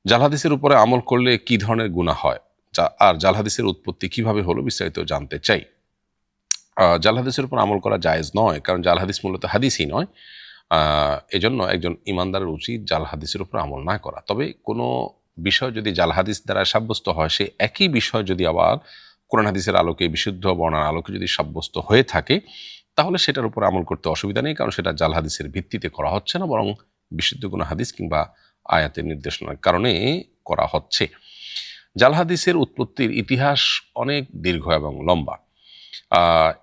জাল হাদিসের উপরে আমল করলে কি ধরনের গুনাহ হয়, আর জাল হাদিসের উৎপত্তি কিভাবে হলো বিস্তারিত জানতে চাই। জাল হাদিসের উপর আমল করা জায়েজ নয়, কারণ জাল হাদিস মূলত হাদিসই নয়। এজন্য একজন ইমানদারের উচিত জাল হাদিসের উপর আমল না করা। তবে কোনো বিষয় যদি জাল হাদিস দ্বারা সাব্যস্ত হয়, সে একই বিষয় যদি আবার কোরআন হাদিসের আলোকে, বিশুদ্ধ বর্ণনার আলোকে যদি সাব্যস্ত হয়ে থাকে, তাহলে সেটার উপর আমল করতে অসুবিধা নেই, কারণ সেটা জাল হাদিসের ভিত্তিতে করা হচ্ছে না, বরং বিশুদ্ধ কোনো হাদিস কিংবা আয়াতের নির্দেশনার কারণে করা হচ্ছে। জাল হাদিসের উৎপত্তির ইতিহাস অনেক দীর্ঘ এবং লম্বা।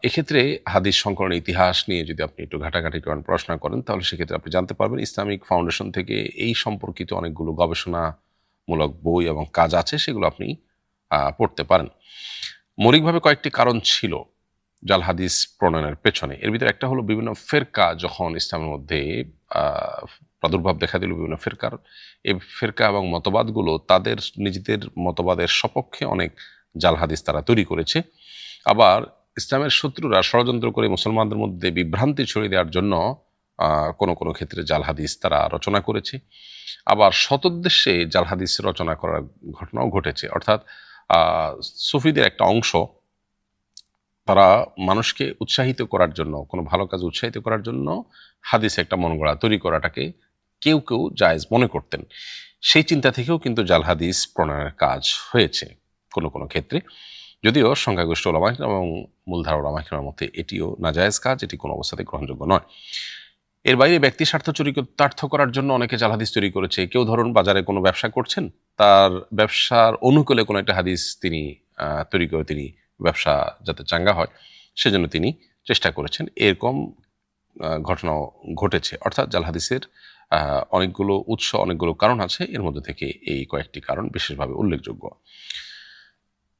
এক্ষেত্রে হাদিস সংকলনের ইতিহাস নিয়ে যদি আপনি একটু ঘাটাঘাটি করেন, পড়াশোনা করেন, তাহলে সেক্ষেত্রে আপনি জানতে পারবেন ইসলামিক ফাউন্ডেশন থেকে এই সম্পর্কিত অনেকগুলো গবেষণামূলক বই এবং কাজ আছে, সেগুলো আপনি পড়তে পারেন। মৌলিকভাবে কয়েকটি কারণ ছিল জাল হাদিস প্রণয়নের পেছনে। এর ভিতরে একটা হলো বিভিন্ন ফেরকা যখন ইসলামের মধ্যে প্রাদুর্ভাব দেখা দিল, বিভিন্ন ফেরকার, এই ফেরকা এবং মতবাদগুলো তাদের নিজেদের মতবাদের সপক্ষে অনেক জাল হাদিস তারা তৈরি করেছে। আবার ইসলামের শত্রুরা ষড়যন্ত্র করে মুসলমানদের মধ্যে বিভ্রান্তি ছড়িয়ে দেওয়ার জন্য কোনো কোনো ক্ষেত্রে জাল হাদিস তারা রচনা করেছে। আবার শতোদ্দেশ্যে জাল হাদিস রচনা করার ঘটনাও ঘটেছে। অর্থাৎ সুফিদের একটা অংশ তারা মানুষকে উৎসাহিত করার জন্য, কোনো ভালো কাজ উৎসাহিত করার জন্য হাদিস একটা মন গড়া তৈরি করাটাকে কেউ কেউ জায়েজ মনে করতেন। সেই চিন্তা থেকেও কিন্তু জাল হাদিস প্রণয়নের কাজ হয়েছে কোনো কোনো ক্ষেত্রে, যদিও সংখ্যাগরিষ্ঠ ওলামা ইকরাম এবং মূলধারা ওলামা ইকরামের মধ্যে এটিও নাজায়েজ কাজ, এটি কোনো অবস্থাতে গ্রহণযোগ্য নয়। এর বাইরে ব্যক্তি স্বার্থ চরিতার্থ করার জন্য অনেকে জাল হাদিস তৈরি করেছে। কেউ ধরুন বাজারে কোনো ব্যবসা করছেন, তার ব্যবসার অনুকূলে কোনো একটা হাদিস তিনি তৈরি করে তিনি ব্যবসা যাতে চাঙ্গা হয় সেজন্য তিনি চেষ্টা করেছেন, এরকম ঘটনাও ঘটেছে। অর্থাৎ জাল হাদিসের অনেকগুলো উৎস, অনেকগুলো কারণ আছে, এর মধ্যে থেকে এই কয়েকটি কারণ বিশেষভাবে উল্লেখযোগ্য।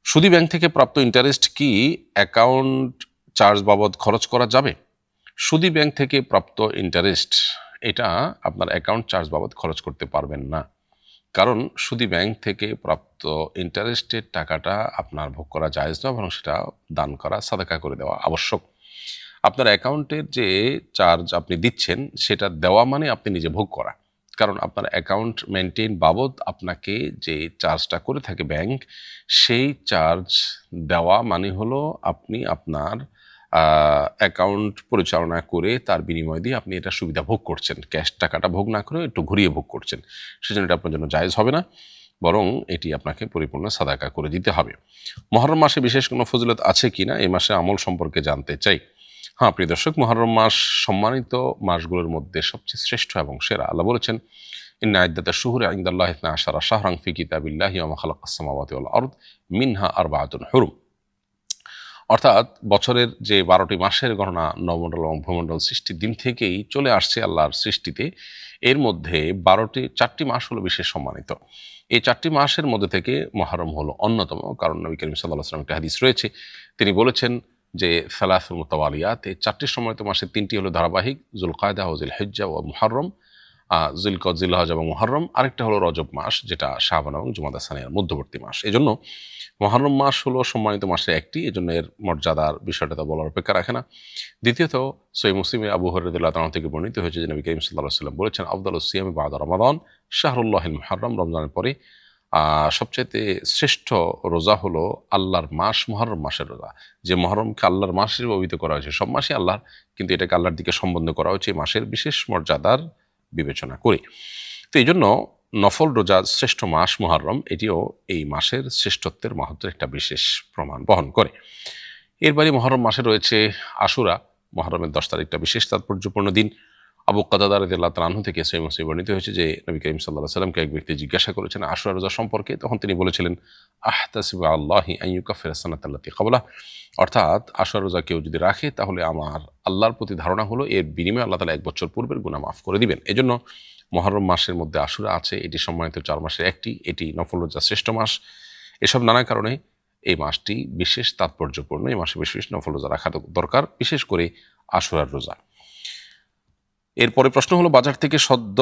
সুদী ব্যাংক থেকে প্রাপ্ত ইন্টারেস্ট কি অ্যাকাউন্ট চার্জ বাবদ খরচ করা যাবে? সুদী ব্যাংক থেকে প্রাপ্ত ইন্টারেস্ট এটা আপনার অ্যাকাউন্ট চার্জ বাবদ খরচ করতে পারবেন না, কারণ সুদী ব্যাংক থেকে প্রাপ্ত ইন্টারেস্টের টাকাটা আপনার ভোগ করা জায়েজ নয়, বরং সেটা দান করা, সাদাকা করে দেওয়া আবশ্যক। আপনার অ্যাকাউন্টের যে চার্জ আপনি দিচ্ছেন সেটা দেওয়া মানে আপনি নিজে ভোগ করা, কারণ আপনার অ্যাকাউন্ট মেনটেন বাবদ আপনাকে যে চার্জটা করে থাকে ব্যাংক, সেই চার্জ দেওয়া মানে হলো আপনি আপনার অ্যাকাউন্ট পরিচালনা করে তার বিনিময় দিয়ে আপনি এটা সুবিধা ভোগ করছেন, ক্যাশ টাকাটা ভোগ না করে একটু ঘুরিয়ে ভোগ করছেন। সেজন্য এটা আপনার জন্য জায়েজ হবে না, বরং এটি আপনাকে পরিপূর্ণ সাদাকা করে দিতে হবে। মুহররম মাসে বিশেষ কোনো ফজিলত আছে কিনা, এই মাসে আমল সম্পর্কে জানতে চাই। হ্যাঁ প্রিয় দর্শক, মুহররম মাস সম্মানিত মাসগুলোর মধ্যে সবচেয়ে শ্রেষ্ঠ এবং সেরা। আল্লাহ বলেছেন, ইন্না ইদ্দাতাশ শুহুরি ইনদাল্লাহি 12 শাহরান ফি কিতাবিল্লাহি ওয়া মা খালাকাস সামাওয়াতি ওয়াল আরদ মিনহা আরবাআতুন হুরুম। অর্থাৎ বছরের যে 12টি মাসের গণনা নবমণ্ডল এবং ভূমণ্ডল সৃষ্টির দিন থেকেই চলে আসছে আল্লাহর সৃষ্টিতে। এর মধ্যে 4টি মাস হলো বিশেষ সম্মানিত। এই 4টি মাসের মধ্যে থেকে মুহররম হলো অন্যতম, কারণ নবী করিম সাল্লাল্লাহু আলাইহি ওয়াসাল্লাম একটা হাদিস রয়েছে, তিনি বলেছেন যে সালাসুল মুতাওয়ালিয়াত, এই 4টি সম্মানিত মাসের 3টি হলো ধারাবাহিক, যুলকায়দা ও যুলহিজ্জা ও মুহররম, জিলকদ, জিলহজ এবং মুহররম। আরেকটা হলো রজব মাস, যেটা শাবান এবং জুমাদা সানিয়ার মধ্যবর্তী মাস। এজন্য মুহররম মাস হলো সম্মানিত মাসের একটি, এজন্য এর মর্যাদার বিষয়টা তো বলার অপেক্ষা রাখে না। দ্বিতীয়ত, সহিহ মুসলিমে আবু হুরায়রা রাদিয়াল্লাহু তাআলা থেকে বর্ণিত হয়েছে যে নবী করিম সাল্লাল্লাহু আলাইহি ওয়াসাল্লাম বলেছেন, আফদালুস সিয়ামি বা'দা রমাদান শাহরুল্লাহিল মুহররম, রমজানের পরে সবচাইতে শ্রেষ্ঠ রোজা হলো আল্লাহর মাস মুহররম মাসের রোজা। যে মুহররমকে আল্লাহর মাস হিসেবে অভিহিত করা হয়েছে, সব মাসই আল্লাহর, কিন্তু এটাকে আল্লাহর দিকে সম্বন্ধ করা হয়েছে এই মাসের বিশেষ মর্যাদার বিবেচনা করে। তো এই জন্য নফল রোজা শ্রেষ্ঠ মাস মুহররম, এটিও এই মাসের শ্রেষ্ঠত্বের মাহাত্ম্যের একটা বিশেষ প্রমাণ বহন করে। এর বাইরে মুহররম মাসে রয়েছে আশুরা, মুহররমের 10 তারিখটা বিশেষ তাৎপর্যপূর্ণ দিন। আবু কাতাদা রাদিয়াল্লাহু তাআলা আনহু থেকে সহিহ মুসলিমে বর্ণিত হয়েছে যে নবী করিম সাল্লাল্লাহু আলাইহি ওয়াসাল্লামকে এক ব্যক্তি জিজ্ঞাসা করেছেন আশুরা রোজা সম্পর্কে, তখন তিনি বলেছিলেন, আহতাসিবু আল্লাহি আন ইউকাফিরা সানাতাল্লাতী ক্বাবলা, অর্থাৎ আশুরা রোজা কেউ যদি রাখে তাহলে আমার আল্লাহর প্রতি ধারণা হলো এর বিনিময়ে আল্লাহ তাআলা 1 বছর পূর্বের গুনাহ মাফ করে দিবেন। এজন্য মুহররম মাসের মধ্যে আশুরা আছে, এটি সম্মানিত 4 মাসের একটি, এটি নফল রোজা শ্রেষ্ঠ মাস। এসব নানা কারণে এই মাসটি বিশেষ তাৎপর্যপূর্ণ, এই মাসে বিশেষ নফল রোজা রাখা দরকার, বিশেষ করে আশুরার রোজা। এরপরে প্রশ্ন হলো, বাজার থেকে সদ্য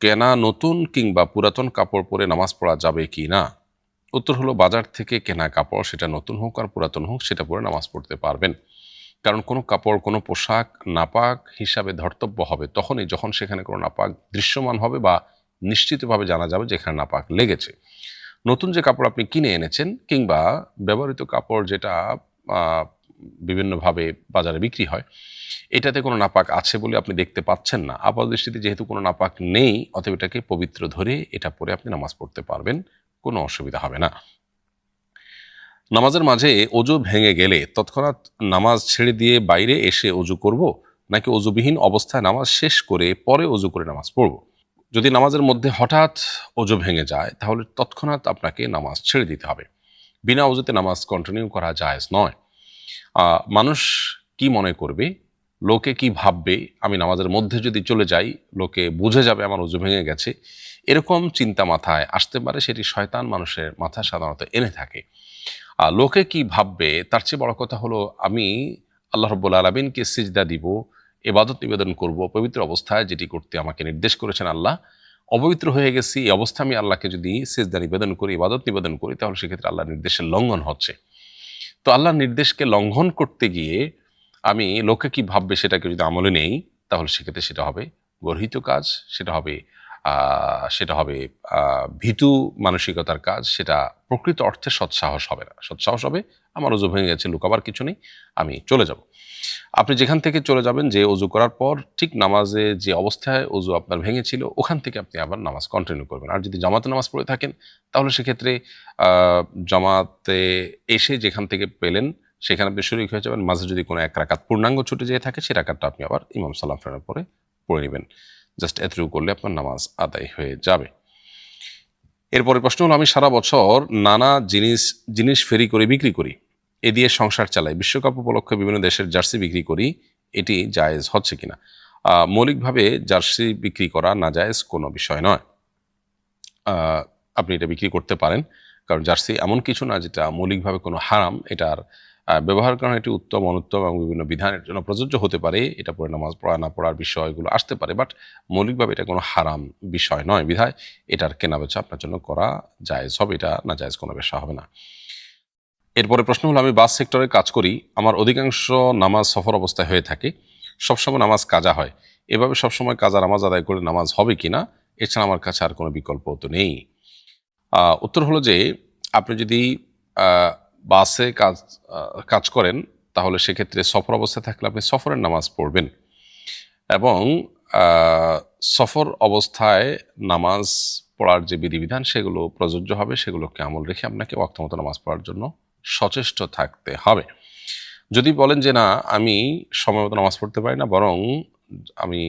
কেনা নতুন কিংবা পুরাতন কাপড় পরে নামাজ পড়া যাবে কি না? উত্তর হলো, বাজার থেকে কেনা কাপড় সেটা নতুন হোক আর পুরাতন হোক, সেটা পরে নামাজ পড়তে পারবেন। কারণ কোনো কাপড়, কোনো পোশাক নাপাক হিসাবে ধর্তব্য হবে তখনই যখন সেখানে কোনো নাপাক দৃশ্যমান হবে বা নিশ্চিতভাবে জানা যাবে যেখানে নাপাক লেগেছে। নতুন যে কাপড় আপনি কিনে এনেছেন কিংবা ব্যবহৃত কাপড় যেটা আহ, বিভিন্নভাবে বাজারে বিক্রি হয়, এটাতে কোনো নাপাক আছে বলে আপনি দেখতে পাচ্ছেন না, আপাতদৃষ্টিতে যেহেতু কোনো নাপাক নেই, অতএব এটাকে পবিত্র ধরে এটা পরে আপনি নামাজ পড়তে পারবেন, কোনো অসুবিধা হবে না। নামাজের মাঝে অজু ভেঙে গেলে তৎক্ষণাৎ নামাজ ছেড়ে দিয়ে বাইরে এসে অজু করব, নাকি অজুবিহীন অবস্থায় নামাজ শেষ করে পরে অজু করে নামাজ পড়ব? যদি নামাজের মধ্যে হঠাৎ অজু ভেঙে যায় তাহলে তৎক্ষণাৎ আপনাকে নামাজ ছেড়ে দিতে হবে। বিনা অজুতে নামাজ কন্টিনিউ করা জায়েজ নয়। মানুষ কি মনে করবে, লোকে কি ভাববে, আমি নামাজের মধ্যে যদি চলে যাই লোকে বুঝে যাবে আমার অজু ভেঙে গেছে, এরকম চিন্তা মাথায় আসতে পারে। সেটি শয়তান মানুষের মাথায় সাধারণত এনে থাকে। লোকে কি ভাববে তার চেয়ে বড় কথা হলো আমি আল্লাহ রাব্বুল আলামিনকে সিজদা দিব, ইবাদত নিবেদন করব পবিত্র অবস্থায়, যেটি করতে আমাকে নির্দেশ করেছেন আল্লাহ। অপবিত্র হয়ে গেছি, এই অবস্থা আমি আল্লাহকে যদি সিজদা নিবেদন করি, ইবাদত নিবেদন করি, তাহলে সেক্ষেত্রে আল্লাহর নির্দেশের লঙ্ঘন হচ্ছে। তো আল্লাহর নির্দেশকে লঙ্ঘন করতে গিয়ে আমি লোকে কি ভাববে সেটাকে যদি আমলে নেই, তাহলে সেক্ষেত্রে সেটা হবে গর্হিত কাজ, সেটা হবে ভীতু মানসিকতার কাজ, সেটা প্রকৃত অর্থে সৎসাহস হবে না। সৎসাহস হবে আমার অজু ভেঙে গেছে, লুকাবার কিছু নেই, আমি চলে যাব। আপনি যেখান থেকে চলে যাবেন, যে অজু করার পর ঠিক নামাজে যে অবস্থায় অজু আপনার ভেঙেছিল ওখান থেকে আপনি আবার নামাজ কন্টিনিউ করবেন। আর যদি জামাতে নামাজ পড়ে থাকেন তাহলে সেক্ষেত্রে জামাতে এসে যেখান থেকে পেলেন সেখানে আপনি শরীক হয়ে যাবেন। মাঝে যদি কোনো এক রাকাত পূর্ণাঙ্গ ছুটে যেয়ে থাকে সে রাকাতটা আপনি আবার ইমাম সাল্লাম ফেরার পরে পড়ে নেবেন। জাস্ট এতটুকু করলে আপনার নামাজ আদায় হয়ে যাবে। এরপরে প্রশ্ন হলো, আমি সারা বছর নানা জিনিস ফেরি করে বিক্রি করি, এ দিয়ে সংসার চালাই, বিশ্বকাপ উপলক্ষে বিভিন্ন দেশের জার্সি বিক্রি করি, এটি জায়েজ হচ্ছে কিনা? মৌলিকভাবে জার্সি বিক্রি করা না জায়েজ কোনো বিষয় নয়। আপনি এটা বিক্রি করতে পারেন, কারণ জার্সি এমন কিছু না যেটা মৌলিকভাবে কোনো হারাম। এটার ব্যবহার করা এটি উত্তম অনুত্তম এবং বিভিন্ন বিধানের জন্য প্রযোজ্য হতে পারে। এটা পরে নামাজ পড়া না পড়ার বিষয়গুলো আসতে পারে, বাট মৌলিকভাবে এটা কোনো হারাম বিষয় নয়, বিধায় এটার কেনাবেচা আপনার জন্য করা জায়েজ হবে, এটা না জায়েজ কোনো ব্যবসা হবে না। এরপরে প্রশ্ন হলো, আমি বাস সেক্টরে কাজ করি, আমার অধিকাংশ নামাজ সফর অবস্থায় হয়ে থাকে, সবসময় নামাজ কাজা হয়, এভাবে সবসময় কাজা নামাজ আদায় করে নামাজ হবে কিনা? এছাড়া আমার কাছে আর কোনো বিকল্প তো নেই। উত্তর হলো যে আপনি যদি বাসে কাজ করেন তাহলে সেক্ষেত্রে সফর অবস্থায় থাকলে আপনি সফরের নামাজ পড়বেন, এবং সফর অবস্থায় নামাজ পড়ার যে বিধিবিধান সেগুলো প্রযোজ্য হবে, সেগুলোকে আমল রেখে আপনাকে ওয়াক্তমতো নামাজ পড়ার জন্য সচেষ্ট থাকতে হবে। যদি বলেন যে না আমি সময় মতো নামাজ পড়তে পারি না, বরং আমি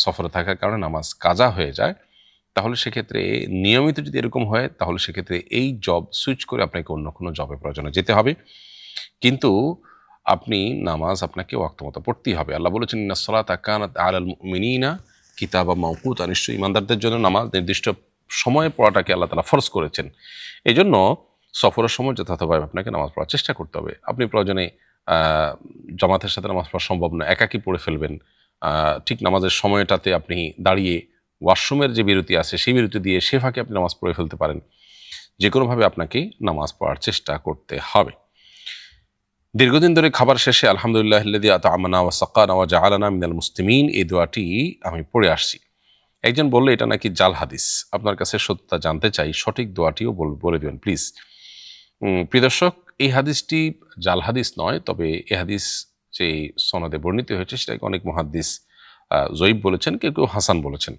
সফরে থাকার কারণে নামাজ কাজা হয়ে যায়, তাহলে সেক্ষেত্রে নিয়মিত যদি এরকম হয় তাহলে সেক্ষেত্রে এই জব সুইচ করে আপনাকে অন্য কোনো জবে প্রয়োজনে যেতে হবে। কিন্তু আপনি নামাজ আপনাকে ওয়াক্তমতো পড়তেই হবে। আল্লাহ বলেছেন, ইন্নাস সালাতা কানাত আলাল মুমিনিনা কিতাবাম মাওকুতা, নিশ্চয়ই ইমানদারদের জন্য নামাজ নির্দিষ্ট সময়ে পড়াটাকে আল্লাহ তাআলা ফরজ করেছেন। এই জন্য সফরের সময় যথাযথভাবে আপনাকে নামাজ পড়ার চেষ্টা করতে হবে। আপনি প্রয়োজনে জামাতের সাথে নামাজ পড়া সম্ভব না, একাকী পড়ে ফেলবেন। ঠিক নামাজের সময়টাতে আপনি দাঁড়িয়ে ওয়াশরুমের যে বিরতি আছে সেই বিরতি দিয়ে সে ফাঁকে আপনি নামাজ পড়ে ফেলতে পারেন। যে কোনোভাবে আপনাকে নামাজ পড়ার চেষ্টা করতে হবে। দীর্ঘদিন ধরে খাবার শেষে আলহামদুলিল্লাহ আল্লাযী আত'আমানা ওয়া সাকানা ওয়া জাআলানা মিনাল মুসলিমিন, এই দোয়াটি আমি পড়ে আসছি। একজন বললে এটা নাকি জাল হাদিস, আপনার কাছে সত্যতা জানতে চাই, সঠিক দোয়াটিও বলে দিবেন প্লিজ। প্রিয় দর্শক, এই হাদিসটি জাল হাদিস নয়, তবে এই হাদিস যে সনদে বর্ণিত হয়েছে সেটাকে অনেক মুহাদ্দিস জয়ীব বলেছেন, কেউ কেউ হাসান বলেছেন,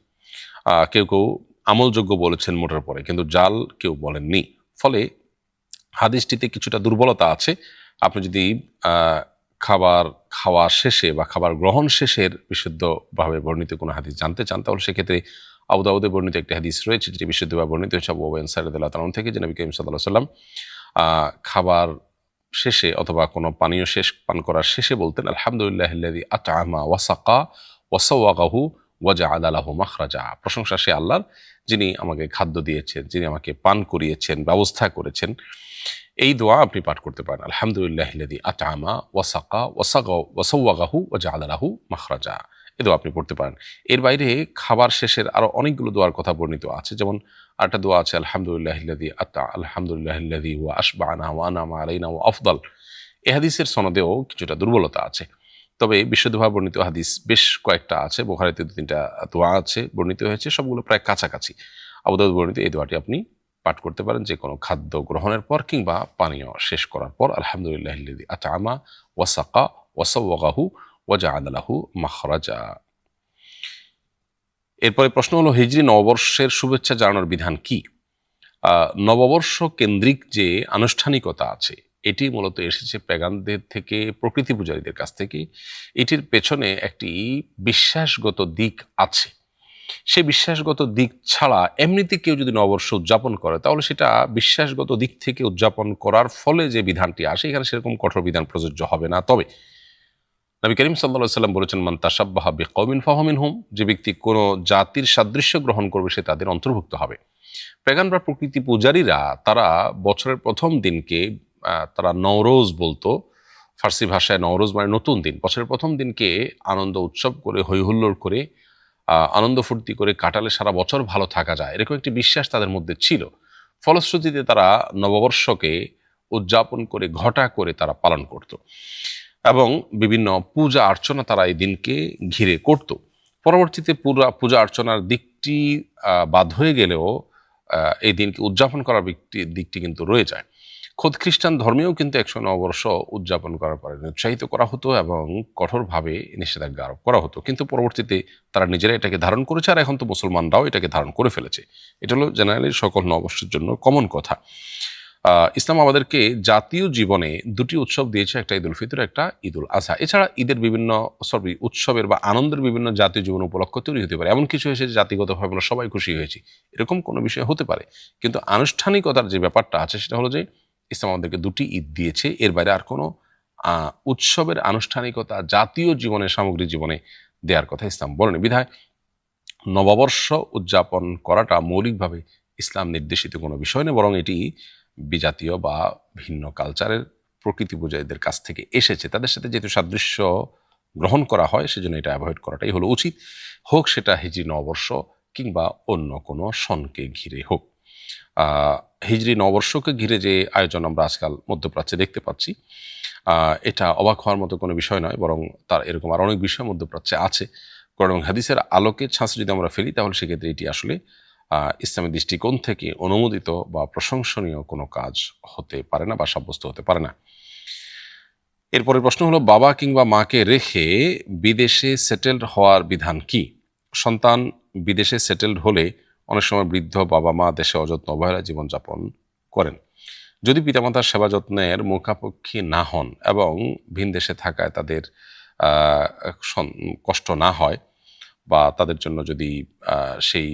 কেউ কেউ আমলযোগ্য বলেছেন মোটের পরে, কিন্তু জাল কেউ বলেননি। ফলে হাদিসটিতে কিছুটা দুর্বলতা আছে। আপনি যদি খাবার খাওয়া শেষে বা খাবার গ্রহণ শেষের বিশুদ্ধভাবে বর্ণিত কোনো হাদিস জানতে চান তাহলে সেক্ষেত্রে আবু দাউদে বর্ণিত একটি হাদিস রয়েছে যেটি বিশুদ্ধভাবে বর্ণিত হয়েছে আবু হুরায়রা রাদিয়াল্লাহু তাআলা থেকে, যে নবী করিম সাল্লাল্লাহু আলাইহি ওয়াসাল্লাম খাবার শেষে অথবা কোনো পানীয় শেষ পান করার শেষে বলতেন, আলহামদুলিল্লাহিল্লাযী আত'আমা ওয়া সাকা ওয়া সাওয়াগাহু ওয়া জাআলা লাহু মাখরাজা। প্রশংসা সে আল্লাহর যিনি আমাকে খাদ্য দিয়েছেন, যিনি আমাকে পান করিয়েছেন, ব্যবস্থা করেছেন। এই দোয়া আপনি পাঠ করতে পারেন, আলহামদুলিল্লাহিল্লাযী আত'আমা ওয়া সাকা ওয়া সাওয়াগাহু ওয়া জাআলা লাহু মাখরাজা। এই দোয়া আপনি পড়তে পারেন। এর বাইরে খাবার শেষের আরো অনেকগুলো দোয়ার কথা বর্ণিত আছে, যেমন আরেকটা দোয়া আছে, আলহামদুলিল্লাহিল্লাযী ওয়া আশবা'না ওয়া আনআমা আলাইনা ওয়া আফদাল। এই হাদিসের সনদেও কিছুটা দুর্বলতা আছে, তবে বিশুদ্ধভাবে বর্ণিত হাদিস বেশ কয়েকটা আছে। বুখারীতে 2-3টা দোয়া আছে বর্ণিত হয়েছে, সবগুলো প্রায় কাছাকাছি। আবু দাউদ বর্ণিত এই দোয়াটি আপনি পাঠ করতে পারেন যে কোনো খাদ্য গ্রহণের পর কিংবা পানীয় শেষ করার পর। আলহামদুলিল্লাহিল্লাযী আত'আমা ওয়া সাকা ওয়া সাওয়াগাহু ওয়া জাআলা লাহু মাখরাজা। এরপরে প্রশ্ন হলো, হিজরি নববর্ষের শুভেচ্ছা জানানোর বিধান কি? নববর্ষ কেন্দ্রিক যে আনুষ্ঠানিকতা আছে এটি মূলত এসেছে পেগানদের থেকে, প্রকৃতি পূজারীদের কাছ থেকে। এটির পেছনে একটি বিশ্বাসগত দিক আছে। সেই বিশ্বাসগত দিক ছাড়া এমনিতে কেউ যদি নববর্ষ উদযাপন করে তাহলে সেটা বিশ্বাসগত দিক থেকে উদযাপন করার ফলে যে বিধানটি আসে এখানে সেরকম কঠোর বিধান প্রযোজ্য হবে না। তবে নবী করিম সাল্লাল্লাহু আলাইহি ওয়াসাল্লাম বলেছেন, মান তাশাব্বাহা বিকওমিন ফাহুয়া মিনহুম, যে ব্যক্তি কোনো জাতির সাদৃশ্য গ্রহণ করবে সে তাদের অন্তর্ভুক্ত হবে। পেগান বা প্রকৃতি পূজারীরা তারা বছরের প্রথম দিনকে তারা নওরোজ বলতো, ফার্সি ভাষায় নওরোজ মানে নতুন দিন, বছরের প্রথম দিনকে আনন্দ উৎসব করে হৈহুল্লোড় করে আনন্দ ফুর্তি করে কাটালে সারা বছর ভালো থাকা যায়, এরকম একটি বিশ্বাস তাদের মধ্যে ছিল। ফলশ্রুতিতে তারা নববর্ষকে উদযাপন করে ঘটা করে তারা পালন করত এবং বিভিন্ন পূজা অর্চনা তারা এই দিনকে ঘিরে করত। পরবর্তীতে পূজা অর্চনার দিকটি বাদ হয়ে গেলেও এই দিনকে উদযাপন করার দিকটি কিন্তু রয়ে যায়। খোদ খ্রিস্টান ধর্মেও কিন্তু একসময় নববর্ষ উদযাপন করার পরে উৎসাহিত করা হতো এবং কঠোরভাবে নিষেধাজ্ঞা আরোপ করা হতো, কিন্তু পরবর্তীতে তারা নিজেরা এটাকে ধারণ করেছে আর এখন তো মুসলমানরাও এটাকে ধারণ করে ফেলেছে। এটা হলো জেনারেলি সকল নববর্ষের জন্য কমন কথা। ইসলাম আমাদেরকে জাতীয় জীবনে দুটি উৎসব দিয়েছে, একটা ঈদুল ফিতর, একটা ঈদুল আজহা। এছাড়া ঈদের বিভিন্ন উৎসবের বা আনন্দের বিভিন্ন জাতীয় জীবন উপলক্ষ তৈরি হতে পারে। এমন কিছু হয়েছে জাতিগতভাবে আমরা সবাই খুশি হয়েছি, এরকম কোনো বিষয় হতে পারে। কিন্তু আনুষ্ঠানিকতার যে ব্যাপারটা আছে সেটা হলো যে ইসলাম আমাদেরকে দুটি ঈদ দিয়েছে, এর বাইরে আর কোনো উৎসবের আনুষ্ঠানিকতা জাতীয় জীবনে, সামগ্রিক জীবনে দেওয়ার কথা ইসলাম বলেনি। বিধায় নববর্ষ উদযাপন করাটা মৌলিকভাবে ইসলাম নির্দেশিত কোনো বিষয় নয়, বরং এটি বিজাতীয় বা ভিন্ন কালচারের প্রকৃতি পূজারীদের কাছ থেকে এসেছে। তাদের সাথে যেহেতু সাদৃশ্য গ্রহণ করা হয় সেজন্য এটা অ্যাভয়েড করাটাই হলো উচিত, হোক সেটা হিজরি নববর্ষ কিংবা অন্য কোনো সনকে ঘিরে হোক। হিজরি নববর্ষকে ঘিরে যে আয়োজন আমরা আজকাল মধ্যপ্রাচ্যে দেখতে পাচ্ছি, এটা অবাক হওয়ার মতো কোনো বিষয় নয়, বরং তার এরকম আর অনেক বিষয় মধ্যপ্রাচ্যে আছে। কারণ হাদিসের আলোকে ছাঁচ যদি আমরা ফেলি তাহলে সেক্ষেত্রে এটি আসলে ইসলামের দৃষ্টিকোণ থেকে অনুমোদিত বা প্রশংসনীয় কোনো কাজ হতে পারে না বা সাব্যস্ত হতে পারে না। এরপরে প্রশ্ন হলো, বাবা কিংবা মাকে রেখে বিদেশে সেটেলড হওয়ার বিধান কি? সন্তান বিদেশে সেটেলড হলে অনেক সময় বৃদ্ধ বাবা মা দেশে অযত্ন অবহেলায় জীবনযাপন করেন। যদি পিতামাতার সেবা যত্নের মুখাপেক্ষী না হন এবং ভিন দেশে থাকায় তাদের কষ্ট না হয় বা তাদের জন্য যদি সেই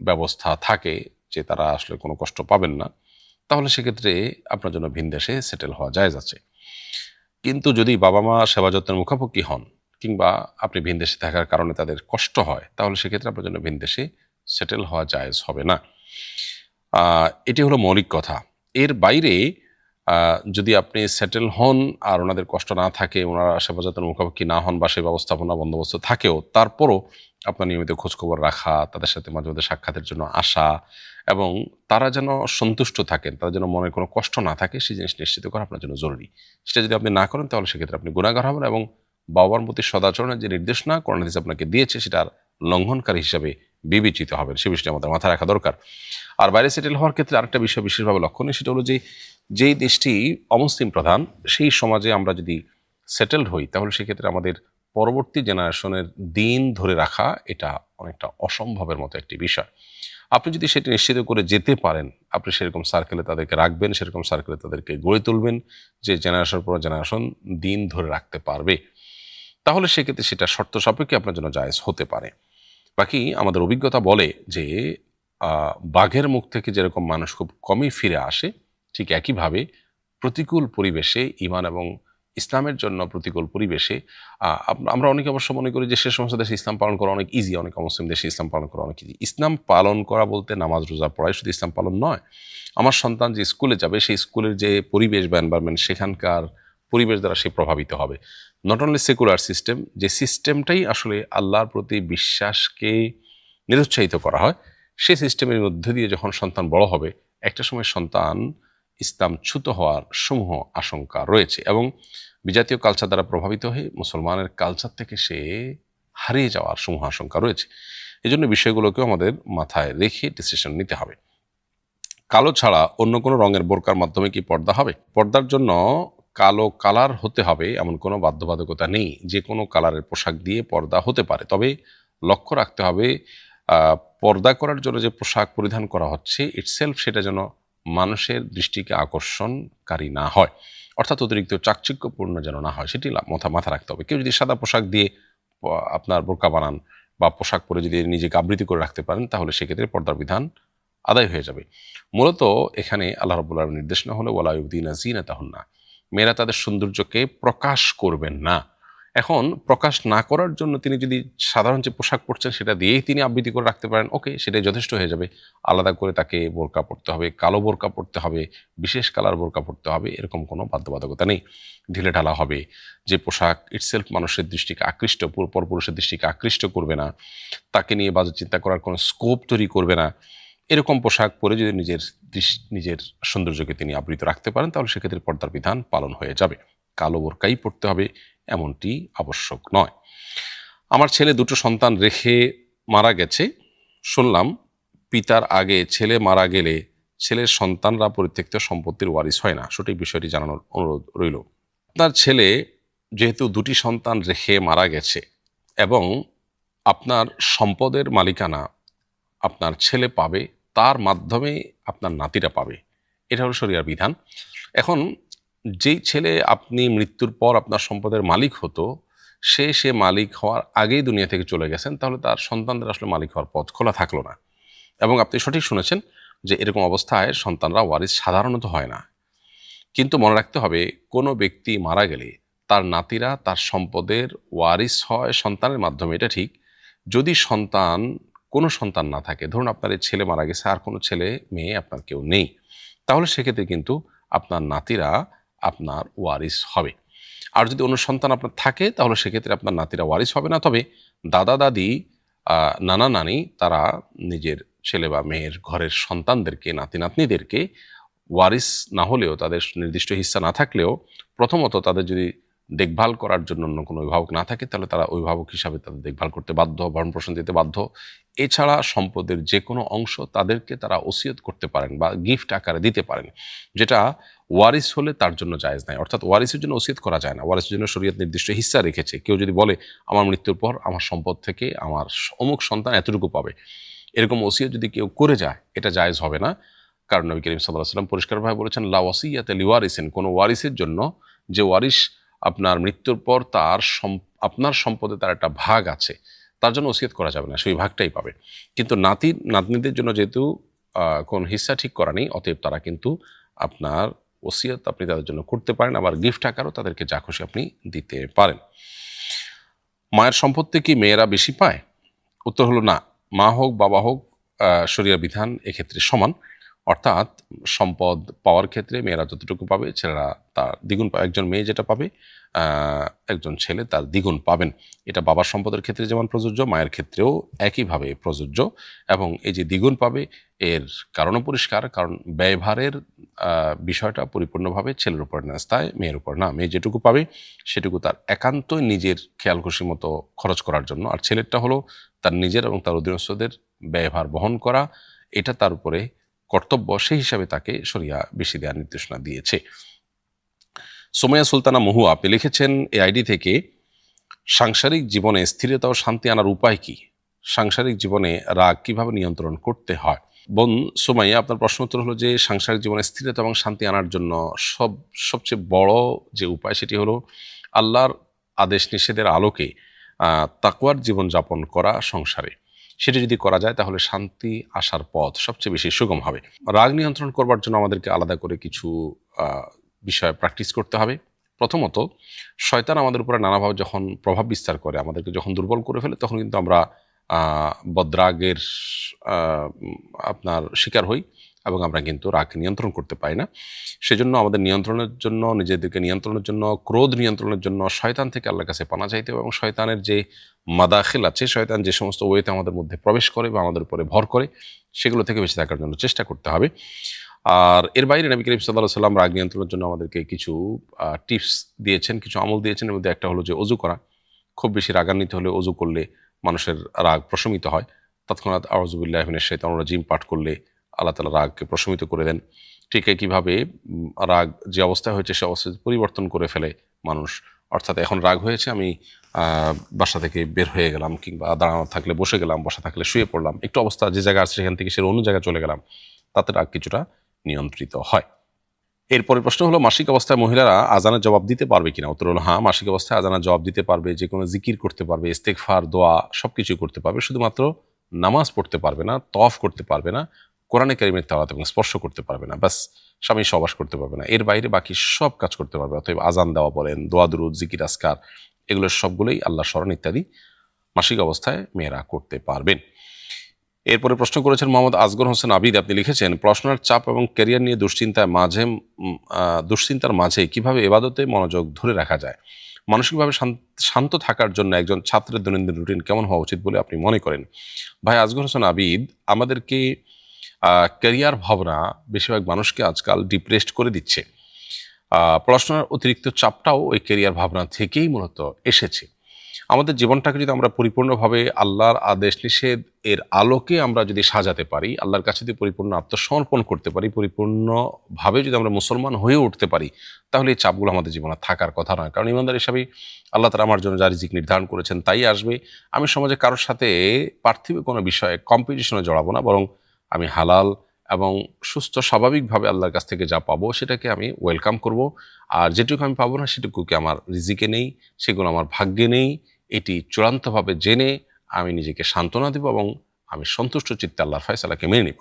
ব্যবস্থা থাকে যে তারা আসলে কোনো কষ্ট পাবেন না, তাহলে সেক্ষেত্রে আপনার জন্য ভিন দেশে সেটেল হওয়া জায়েজ আছে। কিন্তু যদি বাবা মা সেবা যত্নের মুখাপেক্ষী হন কিংবা আপনি ভিন দেশে থাকার কারণে তাদের কষ্ট হয়, তাহলে সেক্ষেত্রে আপনার জন্য ভিন দেশে সেটেল হওয়া জায়েজ হবে না। এটি হলো মৌলিক কথা। এর বাইরে যদি আপনি সেটেল হন আর ওনাদের কষ্ট না থাকে, ওনারা সেবা যত্নের মুখাপেক্ষী না হন বা সেই ব্যবস্থাপনা বন্দোবস্ত থাকেও, তারপরও আপনার নিয়মিত খোঁজখবর রাখা, তাদের সাথে মাঝে মাঝে সাক্ষাতের জন্য আসা এবং তারা যেন সন্তুষ্ট থাকেন, তাদের যেন মনে কোনো কষ্ট না থাকে, সেই জিনিস নিশ্চিত করা আপনার জন্য জরুরি। সেটা যদি আপনি না করেন তাহলে সেক্ষেত্রে আপনি গুনাহগার হবেন এবং বাবার প্রতি সদাচরণের যে নির্দেশনা কোরআন হাদিস আপনাকে দিয়েছে সেটার লঙ্ঘনকারী হিসাবে বিবেচিত হবেন। সে বিষয়টি আমাদের মাথায় রাখা দরকার। আর বাইরে সেটেল হওয়ার ক্ষেত্রে আরেকটা বিষয় বিশেষভাবে লক্ষণীয়, সেটা হলো যে যেই দেশটি অমুসলিম প্রধান সেই সমাজে আমরা যদি সেটেলড হই তাহলে সেক্ষেত্রে আমাদের পরবর্তী জেনারেশনের দিন ধরে রাখা এটা অনেকটা অসম্ভবের মতো একটি বিষয়। আপনি যদি সেটি নিশ্চিত করে যেতে পারেন, আপনি সেরকম সার্কেলে তাদেরকে রাখবেন, সেরকম সার্কেলে তাদেরকে গড়ে তুলবেন যে জেনারেশন পর জেনারেশন দিন ধরে রাখতে পারবে, তাহলে সেক্ষেত্রে সেটা শর্ত সাপেক্ষে আপনার জন্য জায়েজ হতে পারে। বাকি আমাদের অভিজ্ঞতা বলে যে বাঘের মুখ থেকে যেরকম মানুষ খুব কমই ফিরে আসে, ঠিক একইভাবে প্রতিকূল পরিবেশে ঈমান এবং ইসলামের জন্য প্রতিকূল পরিবেশে আমরা অনেকে অবশ্য মনে করি যে সে সমস্ত দেশে ইসলাম পালন করা অনেক ইজি, অনেক মুসলিম দেশে ইসলাম পালন করা অনেক ইজি। ইসলাম পালন করা বলতে নামাজ রোজা পড়াই শুধু ইসলাম পালন নয়। আমার সন্তান যে স্কুলে যাবে সেই স্কুলের যে পরিবেশ বা এনভায়রনমেন্ট, সেখানকার পরিবেশ দ্বারা সে প্রভাবিত হবে। নট অনলি সেকুলার সিস্টেম, যে সিস্টেমটাই আসলে আল্লাহর প্রতি বিশ্বাসকে নিরুৎসাহিত করা হয়, সেই সিস্টেমের মধ্যে দিয়ে যখন সন্তান বড় হবে, একটা সময় সন্তান ইসলামচ্যুত হওয়ার সমূহ আশঙ্কা রয়েছে এবং বিজাতীয় কালচার দ্বারা প্রভাবিত হয়ে মুসলমানের কালচার থেকে সে হারিয়ে যাওয়ার সমূহ আশঙ্কা রয়েছে। এই জন্য বিষয়গুলোকেও আমাদের মাথায় রেখে ডিসিশন নিতে হবে। কালো ছাড়া অন্য কোনো রঙের বোরকার মাধ্যমে কি পর্দা হবে? পর্দার জন্য কালো কালার হতে হবে এমন কোনো বাধ্যবাধকতা নেই। যে কোনো কালারের পোশাক দিয়ে পর্দা হতে পারে। তবে লক্ষ্য রাখতে হবে পর্দা করার জন্য যে পোশাক পরিধান করা হচ্ছে ইটসেলফ সেটা যেন মানুষের দৃষ্টিকে আকর্ষণকারী না হয়, অর্থাৎ অতিরিক্ত চাকচিক্যপূর্ণ যেন না হয়, সেটি মাথা রাখতে হবে। কেউ যদি সাদা পোশাক দিয়ে আপনার বোরকা বানান বা পোশাক পরে যদি নিজেকে আবৃত্তি করে রাখতে পারেন তাহলে সেক্ষেত্রে পর্দার বিধান আদায় হয়ে যাবে। মূলত এখানে আল্লাহ রাব্বুল আলামিনের নির্দেশনা হলো ওয়ালা ইউবদিনা যিনাতাহুন্না, মেয়েরা তাদের সৌন্দর্যকে প্রকাশ করবেন না। এখন প্রকাশ না করার জন্য তিনি যদি সাধারণ যে পোশাক পরছেন সেটা দিয়েই তিনি আবৃত্তি করে রাখতে পারেন, ওকে, সেটাই যথেষ্ট হয়ে যাবে। আলাদা করে তাকে বোরকা পরতে হবে, কালো বোরকা পরতে হবে, বিশেষ কালার বোরকা পরতে হবে, এরকম কোনো বাধ্যবাধকতা নেই। ঢিলে ঢালা হবে, যে পোশাক ইটসেলফ মানুষের দৃষ্টিকে আকৃষ্ট, পরপুরুষের দৃষ্টিকে আকৃষ্ট করবে না, তাকে নিয়ে বাজে চিন্তা করার কোনো স্কোপ তৈরি করবে না, এরকম পোশাক পরে যদি নিজের সৌন্দর্যকে তিনি আবৃত রাখতে পারেন তাহলে সেক্ষেত্রে পর্দার বিধান পালন হয়ে যাবে। কালো বোরকাই পড়তে হবে এমনটি আবশ্যক নয়। আমার ছেলে দুটো সন্তান রেখে মারা গেছে, শুনলাম পিতার আগে ছেলে মারা গেলে ছেলের সন্তানরা পরিত্যক্ত সম্পত্তির ওয়ারিস হয় না, সঠিক বিষয়টি জানানোর অনুরোধ রইল। আপনার ছেলে যেহেতু দুটি সন্তান রেখে মারা গেছে এবং আপনার সম্পদের মালিকানা আপনার ছেলে পাবে, তার মাধ্যমে আপনার নাতিরা পাবে, এটা হলো শরিয়ার বিধান। এখন যেই ছেলে আপনি মৃত্যুর পর আপনার সম্পদের মালিক হতো সে মালিক হওয়ার আগেই দুনিয়া থেকে চলে গেছেন, তাহলে তার সন্তানদের আসলে মালিক হওয়ার পথ খোলা থাকলো না। এবং আপনি সঠিক শুনেছেন যে এরকম অবস্থায় সন্তানরা ওয়ারিস সাধারণত হয় না। কিন্তু মনে রাখতে হবে কোনো ব্যক্তি মারা গেলে তার নাতিরা তার সম্পদের ওয়ারিস হয় সন্তানের মাধ্যমে, এটা ঠিক। যদি কোনো সন্তান না থাকে, ধরুন আপনার এই ছেলে মারা গেছে আর কোনো ছেলে মেয়ে আপনার কেউ নেই, তাহলে সেক্ষেত্রে কিন্তু আপনার নাতিরা আপনার ওয়ারিস হবে। আর যদি অন্য সন্তান আপনার থাকে তাহলে সেক্ষেত্রে আপনার নাতিরা ওয়ারিস হবে না। তবে দাদা দাদি, নানা নানি তারা নিজের ছেলে বা মেয়ের ঘরের সন্তানদেরকে, নাতি নাতনিদেরকে ওয়ারিস না হলেও, তাদের নির্দিষ্ট হিস্সা না থাকলেও, প্রথমত তাদের যদি দেখভাল করার জন্য অন্য কোনো অভিভাবক না থাকে তাহলে তারা অভিভাবক হিসাবে তাদের দেখভাল করতে বাধ্য, ভরণ পোষণ দিতে বাধ্য। এছাড়া সম্পদের যে কোনো অংশ তাদেরকে তারা ওসিয়ত করতে পারেন বা গিফট আকারে দিতে পারেন, যেটা ওয়ারিস হলে তার জন্য জায়েজ নাই। অর্থাৎ ওয়ারিসের জন্য ওসিয়ত করা যায় না, ওয়ারিসের জন্য শরীয়ত নির্দিষ্ট হিস্সা রেখেছে। কেউ যদি বলে আমার মৃত্যুর পর আমার সম্পদ থেকে আমার অমুক সন্তান এতটুকু পাবে, এরকম ওসিয়ত যদি কেউ করে যায় এটা জায়েজ হবে না। কারণ নবী করিম সাল্লাল্লাহু আলাইহি ওয়াসাল্লাম পরিষ্কারভাবে বলেছেন লা ওয়াসিয়াতা লিওয়ারিসিন, কোনো ওয়ারিসের জন্য, যে ওয়ারিস আপনার মৃত্যুর পর আপনার সম্পদে তার একটা ভাগ আছে, তার জন্য ওসিয়ত করা যাবে না, সেই ভাগটাই পাবে। কিন্তু নাতনিদের জন্য যেহেতু কোন হিস্সা ঠিক করা নেই, অতএব তারা কিন্তু আপনার ওসিয়ত আপনি তাদের জন্য করতে পারেন, আবার গিফট আকারও তাদেরকে যা খুশি আপনি দিতে পারেন। মায়ের সম্পত্তি কি মেয়েরা বেশি পায়? উত্তর হলো না, মা হোক বাবা হোক শরিয়ার বিধান এক্ষেত্রে সমান। অর্থাৎ সম্পদ পাওয়ার ক্ষেত্রে মেয়েরা যতটুকু পাবে ছেলেরা তার দ্বিগুণ পাবে। একজন মেয়ে যেটা পাবে একজন ছেলে তার দ্বিগুণ পাবেন। এটা বাবার সম্পদের ক্ষেত্রে যেমন প্রযোজ্য, মায়ের ক্ষেত্রেও একইভাবে প্রযোজ্য। এবং এই যে দ্বিগুণ পাবে এর কারণও পরিষ্কার, কারণ ব্যয়ভারের বিষয়টা পরিপূর্ণভাবে ছেলের উপর ন্যস্তায়, মেয়ের উপর না। মেয়ে যেটুকু পাবে সেটুকু তার একান্তই নিজের খেয়াল খুশি মতো খরচ করার জন্য, আর ছেলেরটা হলো তার নিজের এবং তার অধীনস্থদের ব্যয়ভার বহন করা, এটা তার উপরে কর্তব্য, সেই হিসাবে তাকে শরিয়া বেশি দেওয়ার নির্দেশনা দিয়েছে। সোমাইয়া সুলতানা মহু আপনি লিখেছেন এই আইডি থেকে, সাংসারিক জীবনে স্থিরতা ও শান্তি আনার উপায় কি? সাংসারিক জীবনে রাগ কিভাবে নিয়ন্ত্রণ করতে হয়? বোন সোমাইয়া, আপনার প্রশ্ন উত্তর হলো যে সাংসারিক জীবনে স্থিরতা এবং শান্তি আনার জন্য সবচেয়ে বড় যে উপায় সেটি হলো আল্লাহর আদেশ নিষেধের আলোকে তাকওয়ার জীবনযাপন করা সংসারে। সেটা যদি করা যায় তাহলে শান্তি আসার পথ সবচেয়ে বেশি সুগম হবে। রাগ নিয়ন্ত্রণ করবার জন্য আমাদেরকে আলাদা করে কিছু বিষয় প্র্যাকটিস করতে হবে। প্রথমত, শয়তান আমাদের উপরে নানাভাবে যখন প্রভাব বিস্তার করে, আমাদেরকে যখন দুর্বল করে ফেলে, তখন কিন্তু আমরা বদরাগের আপনার শিকার হই এবং আমরা কিন্তু রাগ নিয়ন্ত্রণ করতে পারি না। সেজন্য আমাদের নিয়ন্ত্রণের জন্য, নিজেদেরকে নিয়ন্ত্রণের জন্য, ক্রোধ নিয়ন্ত্রণের জন্য শয়তান থেকে আল্লাহর কাছে পানা চাইতে হবে এবং শয়তানের যে মাদাখিল আছে, শয়তান যে সমস্ত ওয়েতে আমাদের মধ্যে প্রবেশ করে বা আমাদের উপরে ভর করে, সেগুলো থেকে বেঁচে থাকার জন্য চেষ্টা করতে হবে। আর এর বাইরে নবী করিম সাল্লাল্লাহু আলাইহি ওয়াসাল্লাম রাগ নিয়ন্ত্রণের জন্য আমাদেরকে কিছু টিপস দিয়েছেন, কিছু আমল দিয়েছেন। এর মধ্যে একটা হলো যে অজু করা। খুব বেশি রাগান্বিত হলে অজু করলে মানুষের রাগ প্রশমিত হয়। তৎক্ষণাৎ আউযুবিল্লাহি মিনাশ শাইতানির রাজিম পাঠ করলে আল্লাহ তাআলা রাগকে প্রশমিত করে দেন। ঠিক একইভাবে রাগ যে অবস্থায় হয়েছে সে অবস্থা পরিবর্তন করে ফেলে মানুষ। অর্থাৎ এখন রাগ হয়েছে, আমি বাসা থেকে বের হয়ে গেলাম, কিংবা দাঁড়ানো থাকলে বসে গেলাম, বসা থাকলে শুয়ে পড়লাম, একটু অবস্থা যে জায়গায় আছে সেখান থেকে সে অন্য জায়গায় চলে গেলাম, তাতে রাগ কিছুটা নিয়ন্ত্রিত হয়। এরপরে প্রশ্ন হলো, মাসিক অবস্থায় মহিলারা আজানের জবাব দিতে পারবে কিনা? উত্তর হলো হ্যাঁ, মাসিক অবস্থায় আজানের জবাব দিতে পারবে, যে কোনো জিকির করতে পারবে, ইস্তেগফার, দোয়া সবকিছু করতে পারবে, শুধুমাত্র নামাজ পড়তে পারবে না, তওয়াফ করতে পারবে না, কোরআনে কারিমের তেলাওয়াত এবং স্পর্শ করতে পারবে না, ব্যাস স্বামী সহবাস করতে পারবে না। এর বাইরে বাকি সব কাজ করতে পারবে। অতএব আজান দেওয়া বলেন, দোয়া দুরুদ, জিকির আজকার, এগুলো সবগুলোই আল্লাহ স্মরণ ইত্যাদি মাসিক অবস্থায় মেয়েরা করতে পারবেন। এরপরে প্রশ্ন করেছেন মোহাম্মদ আসগর হোসেন আবিদ। আপনি লিখেছেন, পড়াশোনার চাপ এবং ক্যারিয়ার নিয়ে দুশ্চিন্তার মাঝে কিভাবে ইবাদতে মনোযোগ ধরে রাখা যায়? মানসিকভাবে শান্ত থাকার জন্য একজন ছাত্রের দৈনন্দিন রুটিন কেমন হওয়া উচিত বলে আপনি মনে করেন? ভাই আসগর হোসেন আবিদ, আমাদেরকে ক্যারিয়ার ভাবনা বেশিরভাগ মানুষকে আজকাল ডিপ্রেসড করে দিচ্ছে। পড়াশোনার অতিরিক্ত চাপটাও ওই ক্যারিয়ার ভাবনা থেকেই মূলত এসেছে। আমাদের জীবনটাকে যদি আমরা পরিপূর্ণভাবে আল্লাহর আদেশ নিষেধ এর আলোকে আমরা যদি সাজাতে পারি, আল্লাহর কাছে যদি পরিপূর্ণ আত্মসমর্পণ করতে পারি, পরিপূর্ণভাবে যদি আমরা মুসলমান হয়ে উঠতে পারি, তাহলে এই চাপগুলো আমাদের জীবনে থাকার কথা নয়। কারণ ইমানদার হিসাবে আল্লাহ তাআলা আমার জন্য যা রিজিক নির্ধারণ করেছেন তাই আসবে। আমি সমাজে কারোর সাথে পার্থিব কোনো বিষয়ে কম্পিটিশনে জড়াবো না, বরং আমি হালাল এবং সুস্থ স্বাভাবিকভাবে আল্লাহর কাছ থেকে যা পাবো সেটাকে আমি ওয়েলকাম করব। আর যেটুকু আমি পাবো না সেটুকুকে আমার রিজিকে নেই, সেগুলো আমার ভাগ্যে নেই, এটি চূড়ান্তভাবে জেনে আমি নিজেকে সান্ত্বনা দেব এবং আমি সন্তুষ্ট চিত্তে আল্লাহর ফয়সালাকে মেনে নিব।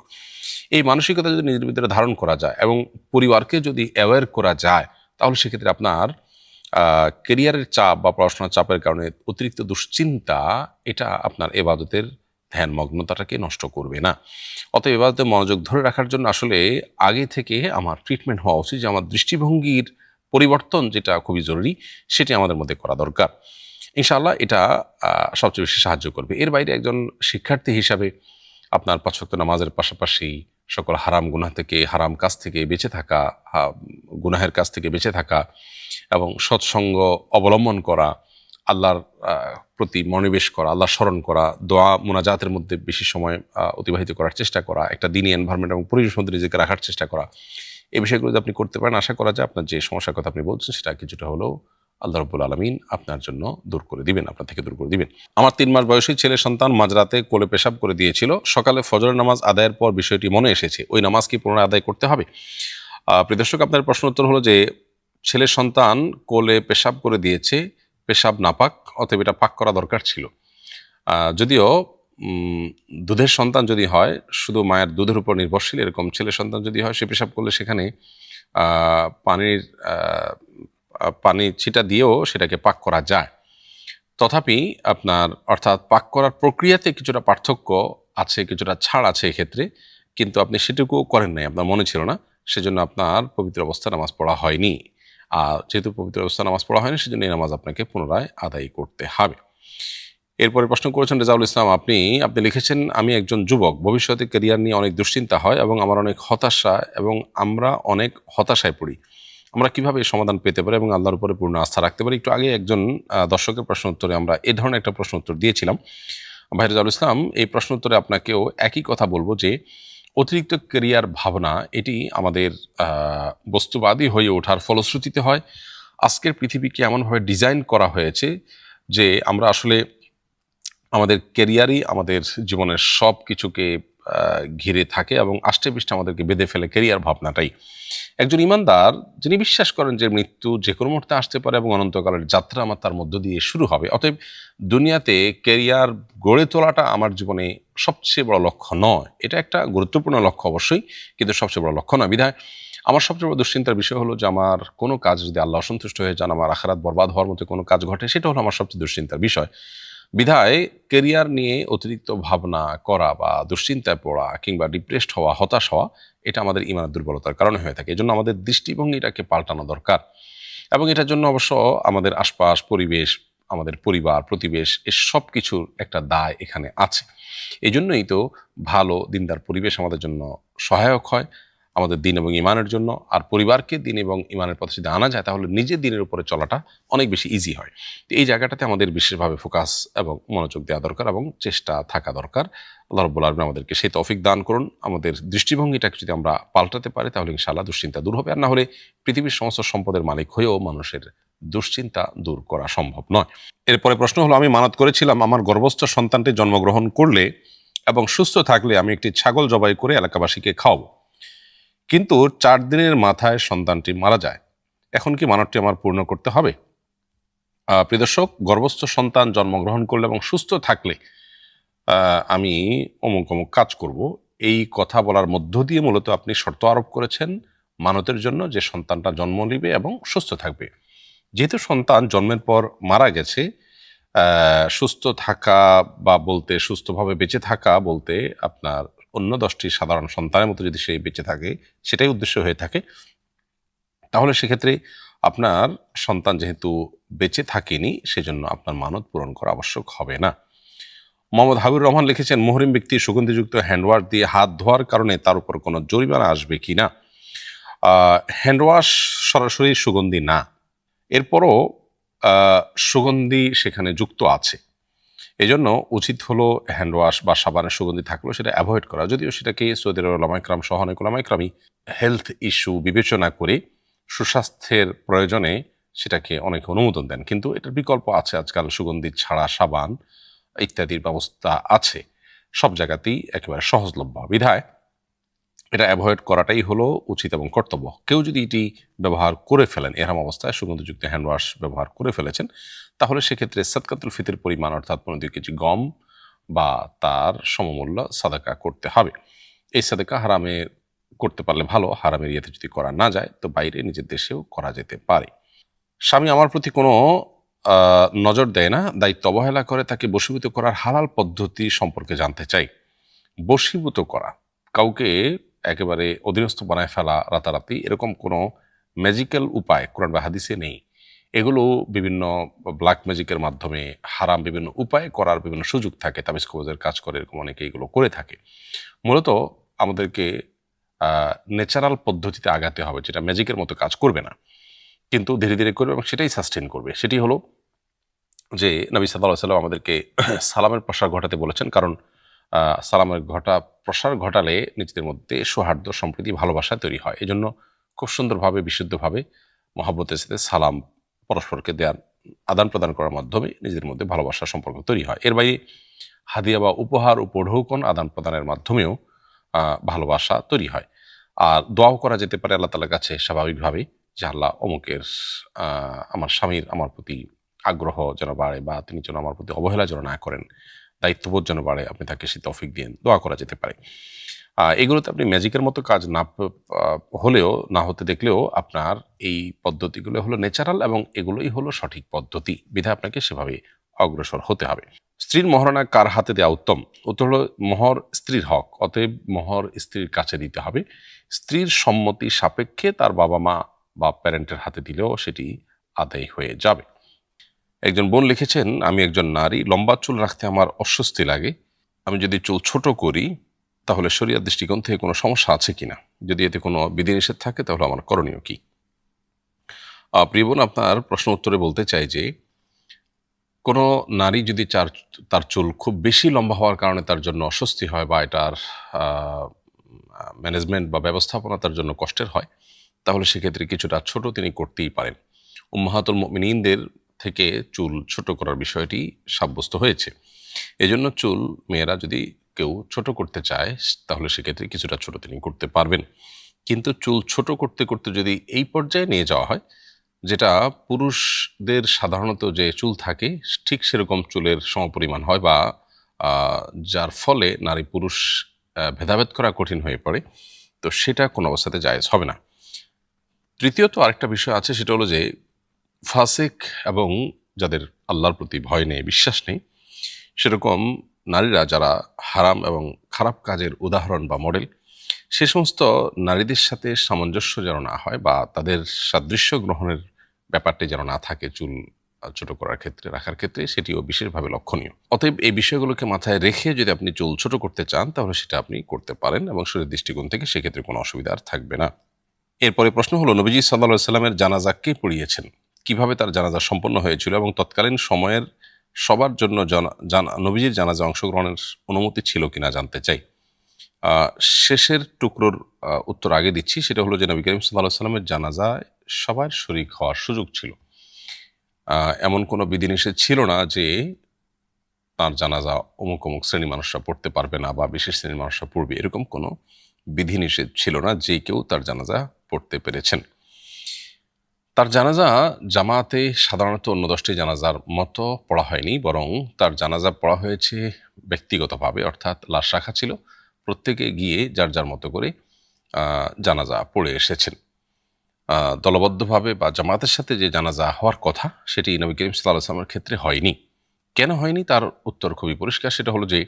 এই মানসিকতা যদি নিজের ভিতরে ধারণ করা যায় এবং পরিবারকে যদি অ্যাওয়্যার করা যায়, তাহলে সেক্ষেত্রে আপনার কেরিয়ারের চাপ বা পড়াশোনার চাপের কারণে অতিরিক্ত দুশ্চিন্তা এটা আপনার এবাদতের ধ্যান মগ্নতাটাকে নষ্ট করবে না। অতএব এবাদতে মনোযোগ ধরে রাখার জন্য আসলে আগে থেকে আমার ট্রিটমেন্ট হওয়া উচিত, যে আমার দৃষ্টিভঙ্গির পরিবর্তন যেটা খুবই জরুরি সেটি আমাদের মধ্যে করা দরকার। ইনশাআল্লাহ এটা সবচেয়ে বেশি সাহায্য করবে। এর বাইরে একজন শিক্ষার্থী হিসাবে আপনার ৫ ওয়াক্ত নামাজের পাশাপাশি সকল হারাম গুনাহ থেকে, হারাম কাজ থেকে বেঁচে থাকা, গুনাহের কাজ থেকে বেঁচে থাকা এবং সৎসঙ্গ অবলম্বন করা, আল্লাহর প্রতি মনোনিবেশ করা, আল্লাহ স্মরণ করা, দোয়া মুনাজাতের মধ্যে বেশি সময় অতিবাহিত করার চেষ্টা করা, একটা দিনী এনভায়রনমেন্ট এবং পরিবেশ মধ্যে নিজেকে রাখার চেষ্টা করা, এই বিষয়গুলো যদি আপনি করতে পারেন, আশা করা যায় আপনার যে সমস্যার কথা আপনি বলছেন সেটা কিছুটা হলেও আল্লাহ রাব্বুল আলামিন আপনার জন্য দূর করে দিবেন, আপনার থেকে দূর করে দিবেন। আমার ৩ মাস বয়সী ছেলে সন্তান মাঝরাতে কোলে পেশাব করে দিয়েছিল। সকালে ফজরের নামাজ আদায়ের পর বিষয়টি মনে এসেছে, ওই নামাজ কি পুনরায় আদায় করতে হবে? প্রিয় দর্শক, আপনার প্রশ্ন উত্তর হলো যে ছেলে সন্তান কোলে পেশাব করে দিয়েছে, পেশাব নাপাক, অতএব এটা পাক করা দরকার ছিল। যদিও দুধের সন্তান যদি হয়, শুধু মায়ের দুধের উপর নির্ভরশীল, এরকম ছেলে সন্তান যদি হয়, সে পেশাব করলে সেখানে পানি ছিটা দিয়েও সেটাকে পাক করা যায়। তথাপি আপনার অর্থাৎ পাক করার প্রক্রিয়াতে কিছুটা পার্থক্য আছে, কিছুটা ছাড় আছে এক্ষেত্রে, কিন্তু আপনি সেটুকু করেন নাই, আপনার মনে ছিল না, সেজন্য আপনার পবিত্র অবস্থায় নামাজ পড়া হয়নি। আর যেহেতু পবিত্র অবস্থায় নামাজ পড়া হয়নি, সেজন্য এই নামাজ আপনাকে পুনরায় আদায় করতে হবে। এরপরে প্রশ্ন করেছেন রেজাউল ইসলাম। আপনি লিখেছেন, আমি একজন যুবক, ভবিষ্যতে ক্যারিয়ার নিয়ে অনেক দুশ্চিন্তা হয় এবং আমার অনেক হতাশা, এবং আমরা অনেক হতাশায় পড়ি। আমরা কিভাবে সমাধান পেতে পারি এবং আল্লাহর উপরে পূর্ণ আস্থা রাখতে পারি? একটু আগে একজন দর্শকের প্রশ্ন উত্তরে আমরা এ ধরনের একটা প্রশ্ন উত্তর দিয়েছিলাম। ভাই রেজাউল ইসলাম, এই প্রশ্ন উত্তরে আপনাকেও একই কথা বলবো যে অতিরিক্ত ক্যারিয়ার ভাবনা এটি আমাদের বস্তুবাদী হয়ে ওঠার ফলশ্রুতিতে হয়। আজকের পৃথিবীকে এমনভাবে ডিজাইন করা হয়েছে যে আমরা আসলে আমাদের ক্যারিয়ারই আমাদের জীবনের সব কিছুকে ঘিরে থাকে এবং আষ্টে পৃষ্ঠে আমাদেরকে বেঁধে ফেলে ক্যারিয়ার ভাবনাটাই। একজন ইমানদার যিনি বিশ্বাস করেন যে মৃত্যু যে কোনো মুহূর্তে আসতে পারে এবং অনন্তকালের যাত্রা আমার তার মধ্য দিয়ে শুরু হবে, অতএব দুনিয়াতে ক্যারিয়ার গড়ে তোলাটা আমার জীবনে সবচেয়ে বড় লক্ষ্য নয়। এটা একটা গুরুত্বপূর্ণ লক্ষ্য অবশ্যই, কিন্তু সবচেয়ে বড় লক্ষ্য নয়। বিধায় আমার সবচেয়ে বড় দুশ্চিন্তার বিষয় হলো যে আমার কোনো কাজ যদি আল্লাহ অসন্তুষ্ট হয়ে যান, আমার আখিরাত বরবাদ হওয়ার মতো কোনো কাজ ঘটে, সেটা হলো আমার সবচেয়ে দুশ্চিন্তার বিষয়। বিধায় ক্যারিয়ার নিয়ে অতিরিক্ত ভাবনা করা বা দুশ্চিন্তায় পড়া কিংবা ডিপ্রেসড হওয়া, হতাশ হওয়া, এটা আমাদের ইমানের দুর্বলতার কারণে হয়ে থাকে। এজন্য আমাদের দৃষ্টিভঙ্গিটাকে পাল্টানো দরকার এবং এটার জন্য অবশ্য আমাদের আশপাশ, পরিবেশ, আমাদের পরিবার, প্রতিবেশ, এ সব কিছুর একটা দায় এখানে আছে। এই জন্যই তো ভালো দিনদার পরিবেশ আমাদের জন্য সহায়ক হয়। আমাদের দিন এবং ইমানের জন্য, আর পরিবারকে দিন এবং ইমানের পথে যদি আনা যায় তাহলে নিজের দিনের উপরে চলাটা অনেক বেশি ইজি হয়। তো এই জায়গাটাতে আমাদের বিশেষভাবে ফোকাস এবং মনোযোগ দেওয়া দরকার এবং চেষ্টা থাকা দরকার। আল্লাহ রাব্বুল আলামিন আমাদেরকে সেই তৌফিক দান করুন। আমাদের দৃষ্টিভঙ্গিটাকে যদি আমরা পাল্টাতে পারি তাহলে ইনশাআল্লাহ দুশ্চিন্তা দূর হবে। আর না হলে পৃথিবীর সমস্ত সম্পদের মালিক হয়েও মানুষের দুশ্চিন্তা দূর করা সম্ভব নয়। এরপরে প্রশ্ন হলো, আমি মানত করেছিলাম আমার গর্ভস্থ সন্তানটি জন্মগ্রহণ করলে এবং সুস্থ থাকলে আমি একটি ছাগল জবাই করে এলাকাবাসীকে খাওয়াবো, কিন্তু 4 দিনের মাথায় সন্তানটি মারা যায়। এখন কি মানতটি আমার পূর্ণ করতে হবে? প্রিয় দর্শক, গর্ভস্থ সন্তান জন্মগ্রহণ করলে এবং সুস্থ থাকলে আমি অমুক অমুক কাজ করব, এই কথা বলার মধ্য দিয়ে মূলত আপনি শর্ত আরোপ করেছেন মানতের জন্য যে সন্তানটা জন্ম নেবে এবং সুস্থ থাকবে। যেহেতু সন্তান জন্মের পর মারা গেছে, সুস্থ থাকা বা বলতে সুস্থভাবে বেঁচে থাকা বলতে আপনার অন্য 10টি সাধারণ সন্তানের মতো যদি সে বেঁচে থাকে সেটাই উদ্দেশ্য হয়ে থাকে, তাহলে সেক্ষেত্রে আপনার সন্তান যেহেতু বেঁচে থাকেনি সেজন্য আপনার মানত পূরণ করা আবশ্যক হবে না। মোহাম্মদ হাবিবুর রহমান লিখেছেন, মুহরিম ব্যক্তি সুগন্ধিযুক্ত হ্যান্ডওয়াশ দিয়ে হাত ধোয়ার কারণে তার উপর কোনো জরিমানা আসবে কি না? হ্যান্ডওয়াশ সরাসরি সুগন্ধি না, এরপরও সুগন্ধি সেখানে যুক্ত আছে। এজন্য উচিত হলো হ্যান্ডওয়াশ বা সাবানের সুগন্ধি থাকলেও সেটা অ্যাভয়েড করা। যদিও সেটাকে সৌদি আরবের ওলামা ইকরাম সহ অনেক ওলামা ইকরামই হেলথ ইস্যু বিবেচনা করে সুস্বাস্থ্যের প্রয়োজনে সেটাকে অনেকে অনুমোদন দেন, কিন্তু এটার বিকল্প আছে। আজকাল সুগন্ধি ছাড়া সাবান ইত্যাদির ব্যবস্থা আছে, সব জায়গাতেই একেবারে সহজলভ্য। বিধায় এটা অ্যাভয়েড করাটাই হলো উচিত এবং কর্তব্য। কেউ যদি এটি ব্যবহার করে ফেলেন, এরম অবস্থায় সুগন্ধযুক্ত হ্যান্ডওয়াশ ব্যবহার করে ফেলেছেন, তাহলে সেক্ষেত্রে সাদকাতুল ফিতরের পরিমাণ অর্থাৎ 2 কেজি গম বা তার সমমূল্য সাদাকা করতে হবে। এই সাদাকা হারামে করতে পারলে ভালো, হারামের ইয়েতে যদি করা না যায় তো বাইরে নিজের দেশেও করা যেতে পারে। স্বামী আমার প্রতি কোনো নজর দেয় না, দায়িত্ব অবহেলা করে, তাকে বশীভূত করার হালাল পদ্ধতি সম্পর্কে জানতে চাই। বশীভূত করা, কাউকে একেবারে অধীনস্থ বানায় ফেলা রাতারাতি, এরকম কোনো ম্যাজিক্যাল উপায় কোরআন বা হাদিসে নেই। এগুলো বিভিন্ন ব্ল্যাক ম্যাজিকের মাধ্যমে হারাম বিভিন্ন উপায় করার বিভিন্ন সুযোগ থাকে, তাবিজ কবজের কাজ করে, এরকম অনেকে এগুলো করে থাকে। মূলত আমাদেরকে ন্যাচারাল পদ্ধতিতে আগাতে হবে, যেটা ম্যাজিকের মতো কাজ করবে না কিন্তু ধীরে ধীরে করবে এবং সেটাই সাস্টেন করবে। সেটি হলো যে নবী সাল্লাল্লাহু আলাইহি ওয়াসাল্লাম আমাদেরকে সালামের প্রসার ঘটাতে বলেছেন, কারণ সালামের প্রসার ঘটালে নিজেদের মধ্যে সৌহার্দ্য, সম্প্রীতি, ভালোবাসা তৈরি হয়। এজন্য খুব সুন্দরভাবে বিশুদ্ধভাবে মহব্বতের সাথে সালাম পরস্পরকে দেওয়ার আদান প্রদান করার মাধ্যমে নিজেদের মধ্যে ভালোবাসার সম্পর্ক তৈরি হয়। এর বাইরে হাদিয়া বা উপহার উপঢৌকন আদান প্রদানের মাধ্যমেও ভালোবাসা তৈরি হয়। আর দোয়াও করা যেতে পারে আল্লাহ তাআলার কাছে স্বাভাবিকভাবে, যে আল্লাহ অমুকের আমার স্বামীর আমার প্রতি আগ্রহ যেন বাড়ে, বা তিনি যেন আমার প্রতি অবহেলা যেন না করেন, দায়িত্ববোধ যেন বাড়ে, আপনি তাকে সে তৌফিক দিন, দোয়া করা যেতে পারে। এগুলোতে আপনি ম্যাজিকের মতো কাজ হলেও না হতে দেখলেও আপনার এই পদ্ধতিগুলো হলো ন্যাচারাল এবং এগুলোই হলো সঠিক পদ্ধতি, বিধায় আপনাকে সেভাবে অগ্রসর হতে হবে। স্ত্রীর মহারণা কার হাতে দেওয়া উত্তম? উত্তর হলো, মোহর স্ত্রীর হক, অতএব মোহর স্ত্রীর কাছে দিতে হবে। স্ত্রীর সম্মতি সাপেক্ষে তার বাবা মা বা প্যারেন্টের হাতে দিলেও সেটি আদায় হয়ে যাবে। একজন বোন লিখেছেন, আমি একজন নারী, লম্বা চুল রাখতে আমার অস্বস্তি লাগে। আমি যদি চুল ছোট করি তাহলে শরিয়ার দৃষ্টিকোণ থেকে কোনো সমস্যা আছে কিনা? যদি এতে কোনো বিধিনিষেধ থাকে তাহলে আমার করণীয় কি? প্রিয় বোন, আপনার প্রশ্ন উত্তরে বলতে চাই যে কোনো নারী যদি তার চুল খুব বেশি লম্বা হওয়ার কারণে তার জন্য অস্বস্তি হয় বা এটার ম্যানেজমেন্ট বা ব্যবস্থাপনা তার জন্য কষ্টের হয়, তাহলে সেক্ষেত্রে কিছুটা ছোট তিনি করতেই পারেন। উম্মাহাতুল মুমিনিনদের থেকে চুল ছোট করার বিষয়টি সাব্যস্ত হয়েছে। এজন্য চুল মেয়েরা যদি কেউ ছোট করতে চায় তাহলে সেক্ষেত্রে কিছুটা ছোট তিনি করতে পারবেন। কিন্তু চুল ছোট করতে করতে যদি এই পর্যায়ে নিয়ে যাওয়া হয়, যেটা পুরুষদের সাধারণত যে চুল থাকে ঠিক সেরকম চুলের সমপরিমাণ হয়, বা যার ফলে নারী পুরুষ ভেদাভেদ করা কঠিন হয়ে পড়ে, তো সেটা কোনো অবস্থাতে জায়েজ হবে না। তৃতীয়ত আরেকটা বিষয় আছে, সেটা হলো যে ফাসিক এবং যাদের আল্লাহর প্রতি ভয় নেই, বিশ্বাস নেই, সেরকম নারীরা যারা হারাম এবং খারাপ কাজের উদাহরণ বা মডেল, সে সমস্ত নারীদের সাথে সামঞ্জস্য যেন না হয় বা তাদের সাদৃশ্য গ্রহণের ব্যাপারটি যেন না থাকে চুল ছোট করার ক্ষেত্রে, রাখার ক্ষেত্রে সেটিও বিশেষভাবে লক্ষণীয়। অতএব এই বিষয়গুলোকে মাথায় রেখে যদি আপনি চুল ছোট করতে চান তাহলে সেটা আপনি করতে পারেন এবং শরীরের দৃষ্টিকোণ থেকে সেক্ষেত্রে কোনো অসুবিধা আর থাকবে না। এরপরে প্রশ্ন হলো, নবীজি সাল্লাল্লাহু আলাইহি সাল্লামের জানাজা কে পড়িয়েছেন, কিভাবে তার জানাজা সম্পন্ন হয়েছিল এবং তৎকালীন সময়ের সবার জন্য নবীজির জানাজা অংশগ্রহণের অনুমতি ছিল কিনা জানতে চাই। শেষের টুকরোর উত্তর আগে দিচ্ছি, সেটা হলো যে নবী করিম সাল্লাল্লাহু আলাইহি সাল্লামের জানাজায় সবার শরীক হওয়ার সুযোগ ছিল। এমন কোনো বিধিনিষেধ ছিল না যে তার জানাজা অমুক অমুক শ্রেণীর মানুষরা পড়তে পারবে না বা বিশেষ শ্রেণীর মানুষরা পড়বে, এরকম কোনো বিধিনিষেধ ছিল না, যে কেউ তার জানাজা পড়তে পেরেছেন। তার জানাজা জামাতে সাধারণত অন্য 10টি জানাজার মতো পড়া হয়নি, বরং তার জানাজা পড়া হয়েছে ব্যক্তিগতভাবে, অর্থাৎ লাশ রাখা ছিল, প্রত্যেকে গিয়ে যার যার মতো করে জানাজা পড়ে এসেছেন। দলবদ্ধভাবে বা জামাতের সাথে যে জানাজা হওয়ার কথা সেটি নবী করিম সাল্লাল্লাহু আলাইহি ওয়াসাল্লামের ক্ষেত্রে হয়নি। কেন হয়নি তার উত্তর খুবই পরিষ্কার, সেটা হলো যে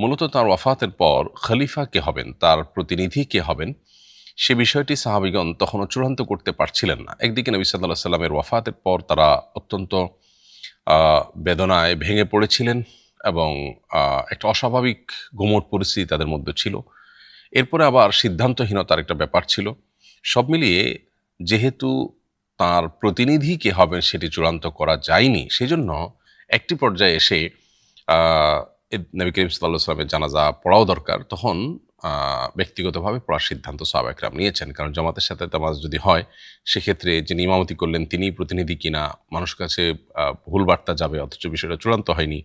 মূলত তার ওয়াফাতের পর খলিফা কে হবেন, তার প্রতিনিধি কে হবেন, সে বিষয়টি সাহাবীগণ তখনও চূড়ান্ত করতে পারছিলেন না। একদিকে নবী সাল্লাল্লাহু আলাইহি ওয়াসাল্লামের ওয়াফাতের পর তারা অত্যন্ত বেদনায় ভেঙে পড়েছিলেন এবং একটা অস্বাভাবিক গুমোট পরিস্থিতি তাদের মধ্যে ছিল। এরপরে আবার সিদ্ধান্তহীনতার একটা ব্যাপার ছিল। সব মিলিয়ে যেহেতু তার প্রতিনিধি কে হবেন সেটি চূড়ান্ত করা যায়নি, সেজন্য একটি পর্যায়ে এসে নবী করিম সাল্লাল্লাহু আলাইহি ওয়াসাল্লামের জানাজা পড়াও দরকার। তখন ব্যক্তিগতভাবে পড়ার সিদ্ধান্ত সাহাবা একরাম নিয়েছেন, কারণ জামাতের সাথে নামাজ যদি হয় সেক্ষেত্রে যিনি ইমামতি করলেন তিনি প্রতিনিধি কিনা, মানুষের কাছে ভুল বার্তা যাবে, অথচ বিষয়টা চূড়ান্ত হয়নি।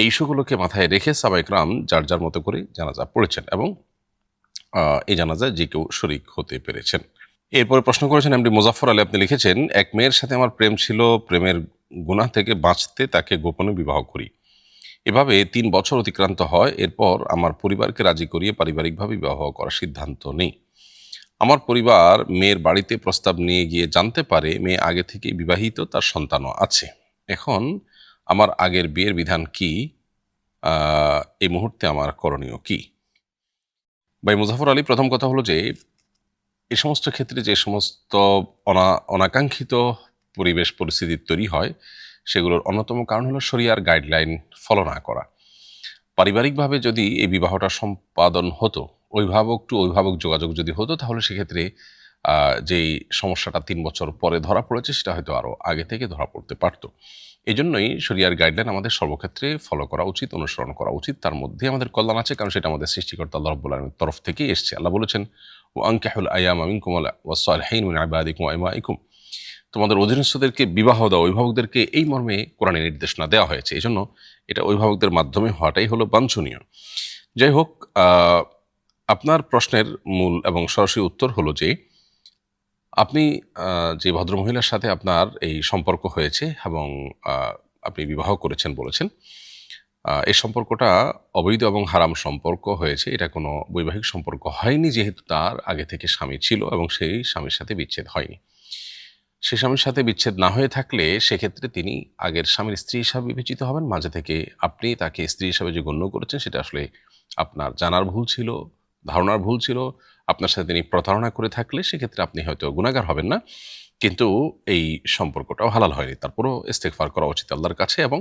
এই ইস্যুগুলোকে মাথায় রেখে সাহাবা একরাম যার যার মতো করে জানাজা পড়েছেন এবং এই জানাজায় যে কেউ শরীক হতে পেরেছেন। এরপরে প্রশ্ন করেছেন এমডি মুজাফফর আলী, আপনি লিখেছেন, এক মেয়ের সাথে আমার প্রেম ছিল, প্রেমের গুনাহ থেকে বাঁচতে তাকে গোপনে বিবাহ করি। এভাবে 3 বছর অতিক্রান্ত হয়। এরপর আমার পরিবারকে রাজি করিয়ে পারিবারিকভাবে বিবাহ করার সিদ্ধান্ত নেই। আমার পরিবার মেয়ের বাড়িতে প্রস্তাব নিয়ে গিয়ে জানতে পারে মেয়ে আগে থেকে বিবাহিত, তার সন্তানও আছে। এখন আমার আগের বিয়ের বিধান কি, এই মুহূর্তে আমার করণীয় কি? ভাই মুজাফফর আলী, প্রথম কথা হলো যে এই সমস্ত ক্ষেত্রে যে সমস্ত অনাকাঙ্ক্ষিত পরিবেশ পরিস্থিতি তৈরি হয় সেগুলোর অন্যতম কারণ হলো শরিয়ার গাইডলাইন ফলো না করা। পারিবারিকভাবে যদি এই বিবাহটা সম্পাদন হতো, অভিভাবক টু অভিভাবক যোগাযোগ যদি হতো, তাহলে সেক্ষেত্রে যেই সমস্যাটা 3 বছর পরে ধরা পড়েছে সেটা হয়তো আরও আগে থেকে ধরা পড়তে পারতো। এই জন্যই শরিয়ার গাইডলাইন আমাদের সর্বক্ষেত্রে ফলো করা উচিত, অনুসরণ করা উচিত। তার মধ্যে আমাদের কল্যাণ আছে, কারণ সেটা আমাদের সৃষ্টিকর্তা আল্লাহ রাব্বুল আলামিনের তরফ থেকেই এসছে। আল্লাহ বলেছেন, ওয়ানকিহুল আইয়ামা মিনকুম ওয়াস-সালিহিন মিন ইবাদিকুম ওয়া ইমাইকুম, তোমাদের অধীনস্থদেরকে বিবাহ দাও, অভিভাবকদেরকে, এই মর্মে কোরআনে নির্দেশনা দেওয়া হয়েছে। এই জন্য এটা অভিভাবকদের মাধ্যমে হওয়াটাই হলো বাঞ্ছনীয়। যাই হোক, আপনার প্রশ্নের মূল এবং সরাসরি উত্তর হলো যে আপনি যে ভদ্রমহিলার সাথে আপনার এই সম্পর্ক হয়েছে এবং আপনি বিবাহ করেছেন বলেছেন, এই সম্পর্কটা অবৈধ এবং হারাম সম্পর্ক হয়েছে। এটা কোনো বৈবাহিক সম্পর্ক হয়নি, যেহেতু তার আগে থেকে স্বামী ছিল এবং সেই স্বামীর সাথে বিচ্ছেদ হয়নি। সে স্বামীর সাথে বিচ্ছেদ না হয়ে থাকলে সেক্ষেত্রে তিনি আগের স্বামীর স্ত্রী হিসাবে বিবেচিত হবেন। মাঝে থেকে আপনি তাকে স্ত্রী হিসাবে যে গণ্য করেছেন সেটা আসলে আপনার জানার ভুল ছিল, ধারণার ভুল ছিল। আপনার সাথে তিনি প্রতারণা করে থাকলে সেক্ষেত্রে আপনি হয়তো গুনাহগার হবেন না, কিন্তু এই সম্পর্কটাও হালাল হয়নি। তারপরও ইস্তেগফার করা উচিত আল্লাহর কাছে এবং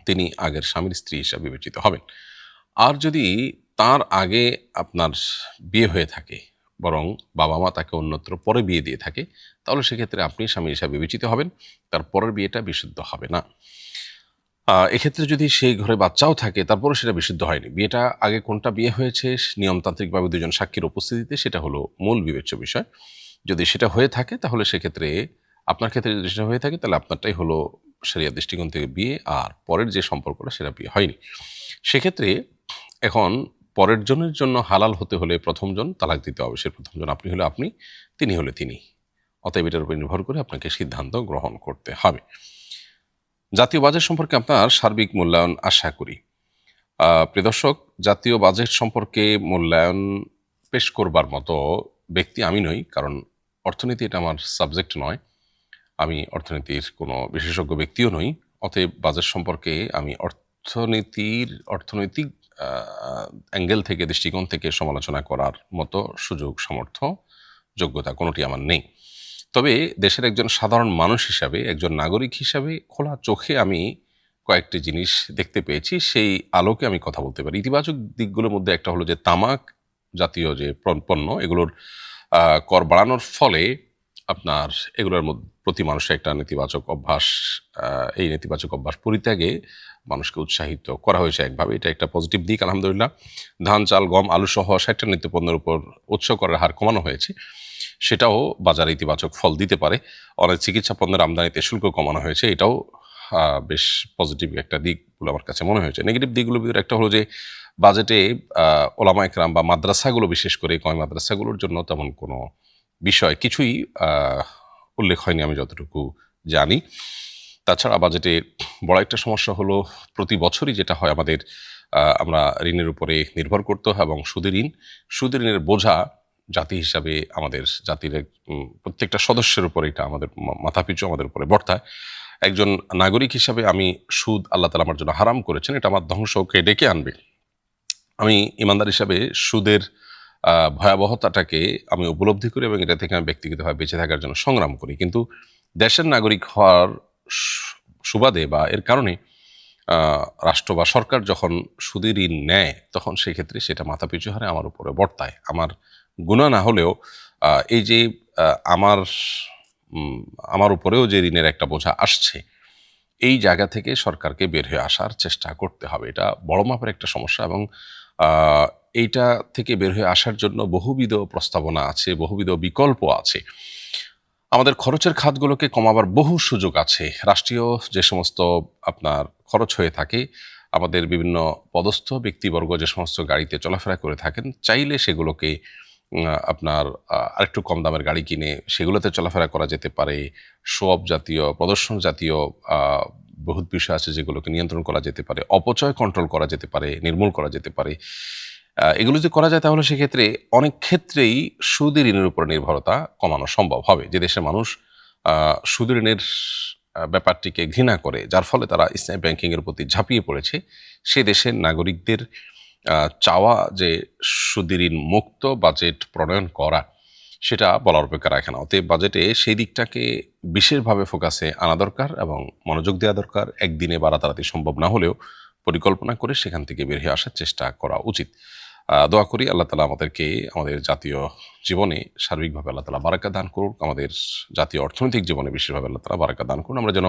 তিনি আগের স্বামীর স্ত্রী হিসাবে বিবেচিত হবেন। আর যদি তার আগে আপনার বিয়ে হয়ে থাকে, বরং বাবা মা তাকে অন্যত্র পরে বিয়ে দিয়ে থাকে, তাহলে সেক্ষেত্রে আপনি স্বামী হিসাবে বিবেচিত হবেন, তার পরের বিয়েটা বিশুদ্ধ হবে না। এক্ষেত্রে যদি সেই ঘরে বাচ্চাও থাকে তারপরেও সেটা বিশুদ্ধ হয়নি। বিয়েটা আগে কোনটা বিয়ে হয়েছে নিয়মতান্ত্রিকভাবে 2 জন সাক্ষীর উপস্থিতিতে, সেটা হলো মূল বিবেচ্য বিষয়। যদি সেটা হয়ে থাকে তাহলে সেক্ষেত্রে, আপনার ক্ষেত্রে যদি সেটা হয়ে থাকে তাহলে আপনারটাই হলো শরিয়ার দৃষ্টিকোণ থেকে বিয়ে, আর পরের যে সম্পর্কটা সেটা বিয়ে হয়নি। সেক্ষেত্রে এখন পরের জনের জন্য হালাল হতে হলে প্রথম জন তালাক দিতে হবে। সে প্রথম জন আপনি হলে আপনি, তিনি হলে তিনি। অতএব এটার উপর নির্ভর করে আপনাকে সিদ্ধান্ত গ্রহণ করতে হবে। জাতীয় বাজেট সম্পর্কে আপনার সার্বিক মূল্যায়ন আশা করি। প্রিয় দর্শক, জাতীয় বাজেট সম্পর্কে মূল্যায়ন পেশ করবার মতো ব্যক্তি আমি নই, কারণ অর্থনীতি এটা আমার সাবজেক্ট নয়। আমি অর্থনীতির কোনো বিশেষজ্ঞ ব্যক্তিও নই। অতএব বাজেট সম্পর্কে আমি অর্থনৈতিক অ্যাঙ্গেল থেকে, দৃষ্টিকোণ থেকে সমালোচনা করার মতো সুযোগ, সামর্থ্য, যোগ্যতা কোনোটি আমার নেই। তবে দেশের একজন সাধারণ মানুষ হিসাবে, একজন নাগরিক হিসাবে খোলা চোখে আমি কয়েকটি জিনিস দেখতে পেয়েছি, সেই আলোকে আমি কথা বলতে পারি। ইতিবাচক দিকগুলোর মধ্যে একটা হলো যে তামাক জাতীয় যে পণ্য, এগুলোর কর বাড়ানোর ফলে আপনার এগুলোর প্রতি মানুষের একটা নেতিবাচক অভ্যাস, এই নেতিবাচক অভ্যাস পরিত্যাগে মানুষকে উৎসাহিত করা হয়েছে একভাবে। এটা একটা পজিটিভ দিক আলহামদুলিল্লাহ। ধান, চাল, গম, আলু সহ 60টা নিত্যপণ্যের উপর উৎস করের হার কমানো হয়েছে, সেটাও বাজারে ইতিবাচক ফল দিতে পারে। অনেক চিকিৎসা পণ্যের আমদানিতে শুল্ক কমানো হয়েছে, এটাও বেশ পজিটিভ একটা দিক বলে আমার কাছে মনে হয়েছে। নেগেটিভ দিকগুলোর ভিতরে একটা হলো যে বাজেটে ওলামা একরাম বা মাদ্রাসাগুলো, বিশেষ করে কয় মাদ্রাসাগুলোর জন্য তেমন কোনো বিষয় কিছুই উল্লেখ হয়নি আমি যতটুকু জানি। তাছাড়া বাজেটে বড় একটা সমস্যা হলো প্রতি বছরই যেটা হয় আমাদের, আমরা ঋণের উপরে নির্ভর করতে হয় এবং সুদের ঋণের বোঝা জাতি হিসাবে আমাদের জাতির প্রত্যেকটা সদস্যের উপরে এটা আমাদের মাথাপিছু আমাদের উপরে বর্তায়। একজন নাগরিক হিসাবে আমি সুদ আল্লাহ তাআলা আমার জন্য হারাম করেছেন, এটা আমার ধ্বংসকে ডেকে আনবে। আমি ইমানদার হিসাবে সুদের ভয়াবহতাটাকে আমি উপলব্ধি করি এবং এটা থেকে আমি ব্যক্তিগতভাবে বেঁচে থাকার জন্য সংগ্রাম করি। কিন্তু দেশের নাগরিক হওয়ার সুবাদে বা এর কারণে রাষ্ট্র বা সরকার যখন সুদী ঋণ নেয়, তখন সেক্ষেত্রে সেটা মাথাপিছু হারে আমার উপরে বর্তায়। আমার গুনাহ না হলেও এই যে আমার আমার উপরেও যে ঋণের একটা বোঝা আসছে, এই জায়গা থেকে সরকারকে বের হয়ে আসার চেষ্টা করতে হবে। এটা বড় মাপের একটা সমস্যা এবং এইটা থেকে বের হয়ে আসার জন্য বহুবিধ প্রস্তাবনা আছে, বহুবিধ বিকল্প আছে। আমাদের খরচের খাতগুলোকে কমাবার বহু সুযোগ আছে। রাষ্ট্রীয় যে সমস্ত আপনার খরচ হয়ে থাকে, আমাদের বিভিন্ন পদস্থ ব্যক্তিবর্গ যে সমস্ত গাড়িতে চলাফেরা করে থাকেন, চাইলে সেগুলোকে আপনার আরেকটু কম দামের গাড়ি কিনে সেগুলোতে চলাফেরা করা যেতে পারে। শো অফ জাতীয়, প্রদর্শন জাতীয় বহুত বিষয় আছে যেগুলোকে নিয়ন্ত্রণ করা যেতে পারে, অপচয় কন্ট্রোল করা যেতে পারে, নির্মূল করা যেতে পারে। এগুলো যদি করা যায় তাহলে সেক্ষেত্রে অনেক ক্ষেত্রেই সুদী ঋণের উপর নির্ভরতা কমানো সম্ভব হবে। যে দেশের মানুষ সুদী ঋণের ব্যাপারটিকে ঘৃণা করে, যার ফলে তারা ইসলামী ব্যাংকিংয়ের প্রতি ঝাঁপিয়ে পড়েছে, সে দেশের নাগরিকদের চাওয়া যে সুদী ঋণ মুক্ত বাজেট প্রণয়ন করা, সেটা বলার অপেক্ষা রাখে না। অতএব বাজেটে সেই দিকটাকে বিশেষভাবে ফোকাসে আনা দরকার এবং মনোযোগ দেওয়া দরকার। একদিনে বা রাতারাতি সম্ভব না হলেও পরিকল্পনা করে সেখান থেকে বের হয়ে আসার চেষ্টা করা উচিত। দোয়া করি আল্লাহ তাআলা আমাদেরকে আমাদের জাতীয় জীবনে সার্বিকভাবে আল্লাহ তাআলা বারাকা দান করুন, আমাদের জাতীয় অর্থনৈতিক জীবনে বিশেষভাবে আল্লাহ তাআলা বারাকা দান করুন। আমরা যেন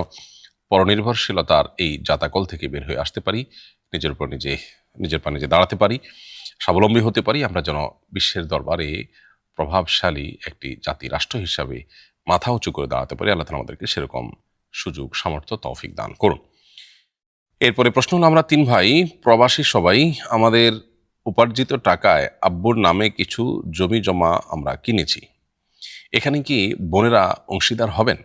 পরনির্ভরশীলতার এই জাতাকল থেকে বের হয়ে আসতে পারি, নিজের উপর নিজের পা নিজে দাঁড়াতে পারি, স্বাবলম্বী হতে পারি। আমরা যেন বিশ্বের দরবারে প্রভাবশালী একটি জাতি, রাষ্ট্র হিসাবে মাথা উঁচু করে দাঁড়াতে পারি। আল্লাহ তাআলা আমাদেরকে সেরকম সুযোগ, সামর্থ্য, তৌফিক দান করুন। এরপরে প্রশ্ন হলো, আমরা 3 ভাই প্রবাসী, সবাই আমাদের উপার্জিত টাকায় আব্বুর নামে কিছু জমি জমা আমরা কিনেছি। এখানে কি বোনেরা অংশীদার হবেন?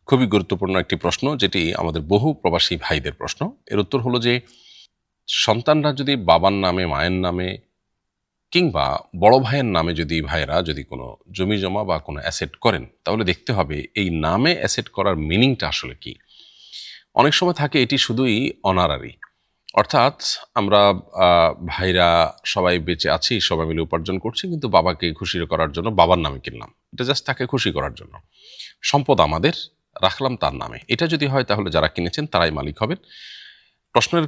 খুবই গুরুত্বপূর্ণ একটি প্রশ্ন, যেটি আমাদের বহু প্রবাসী ভাইদের প্রশ্ন। এর উত্তর হলো যে সন্তানরা যদি বাবার নামে, মায়ের নামে কিংবা বড় ভাইয়ের নামে যদি ভাইয়েরা যদি কোনো জমি জমা বা কোনো অ্যাসেট করেন, তাহলে দেখতে হবে এই নামে অ্যাসেট করার মিনিংটা আসলে কি। অনেক সময় থাকে এটি শুধুই অনারারি, অর্থাৎ আমরা ভাইরা সবাই বেঁচে আছি, সবাই মিলে উপার্জন করছি, কিন্তু বাবাকে খুশি করার জন্য বাবার নামে কিনলাম, এটা জাস্ট তাকে খুশি করার জন্য। সম্পদ আমাদের, রাখলাম তার নামে। এটা যদি হয় তাহলে যারা কিনেছেন তারাই মালিক হবেন। প্রশ্নের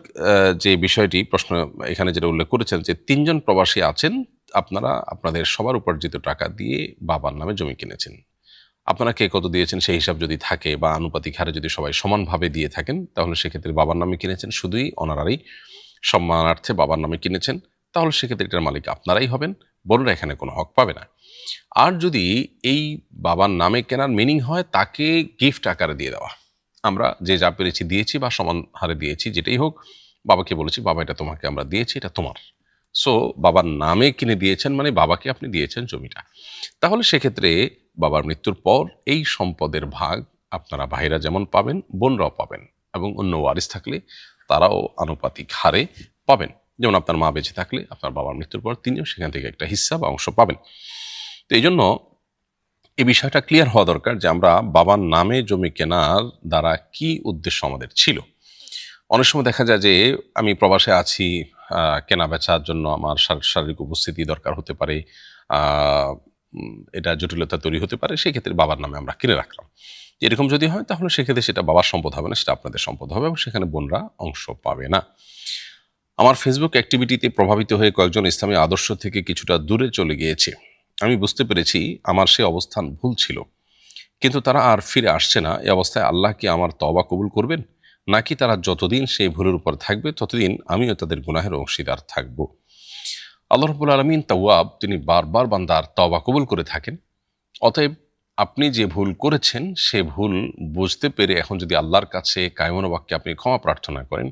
যে বিষয়টি, প্রশ্ন এখানে যেটা উল্লেখ করেছেন যে 3 জন প্রবাসী আছেন, আপনারা আপনাদের সবার উপার্জিত টাকা দিয়ে বাবার নামে জমি কিনেছেন। আপনারা কে কত দিয়েছেন সেই হিসাব যদি থাকে বা আনুপাতিক হারে যদি সবাই সমানভাবে দিয়ে থাকেন, তাহলে সেক্ষেত্রে বাবার নামে কিনেছেন, শুধুই অনারারি সম্মানার্থে বাবার নামে কিনেছেন, তাহলে সেক্ষেত্রে এটার মালিক আপনারাই হবেন, বোনরা এখানে কোনো হক পাবে না। আর যদি এই বাবার নামে কেনার মিনিং হয় তাকে গিফট আকারে দিয়ে দেওয়া, আমরা যে যা পেরেছি দিয়েছি বা সমান হারে দিয়েছি, যেটাই হোক, বাবাকে বলেছি বাবা এটা তোমাকে আমরা দিয়েছি, এটা তোমার। সো বাবার নামে কিনে দিয়েছেন মানে বাবাকে আপনি দিয়েছেন জমিটা। তাহলে সেক্ষেত্রে বাবার মৃত্যুর পর এই সম্পদের ভাগ আপনারা ভাইরা যেমন পাবেন, বোনরাও পাবেন, এবং অন্য ওয়ারিস থাকলে তারাও আনুপাতিক হারে পাবেন। যেমন আপনার মা বেঁচে থাকলে আপনার বাবার মৃত্যুর পর তিনিও সেখান থেকে একটা হিস্সা বা অংশ পাবেন। তো এই জন্য এই বিষয়টা ক্লিয়ার হওয়া দরকার যে আমরা বাবার নামে জমি কেনার দ্বারা কি উদ্দেশ্য আমাদের ছিল। অনেক সময় দেখা যায় যে আমি প্রবাসে আছি, কেনা বেচার জন্য আমার শারীরিক উপস্থিতি দরকার হতে পারে, এটা জটিলতা তৈরি হতে পারে, সেক্ষেত্রে বাবার নামে আমরা কিনে রাখলাম। এরকম যদি হয় তাহলে সেক্ষেত্রে সেটা বাবার সম্পদ হবে না, সেটা আপনাদের সম্পদ হবে এবং সেখানে বোনরা অংশ পাবে না। আমার ফেসবুক অ্যাক্টিভিটিতে প্রভাবিত হয়ে কয়েকজন ইসলামী আদর্শ থেকে কিছুটা দূরে চলে গিয়েছে। আমি বুঝতে পেরেছি আমার সে অবস্থান ভুল ছিল, কিন্তু তারা আর ফিরে আসছে না। এই অবস্থায় আল্লাহ কি আমার তওবা কবুল করবেন, নাকি তারা যতদিন সেই ভুলের উপর থাকবে ততদিন আমিও তাদের গুনাহের অংশীদার থাকব? আল্লাহ রাব্বুল আলামিন তাওয়াব, তিনি বারবার বান্দার তওবা কবুল করে থাকেন। অতএব আপনি যে ভুল করেছেন সে ভুল বুঝতে পেরে এখন যদি আল্লাহর কাছে কায়মনো বাক্যে আপনি ক্ষমা প্রার্থনা করেন,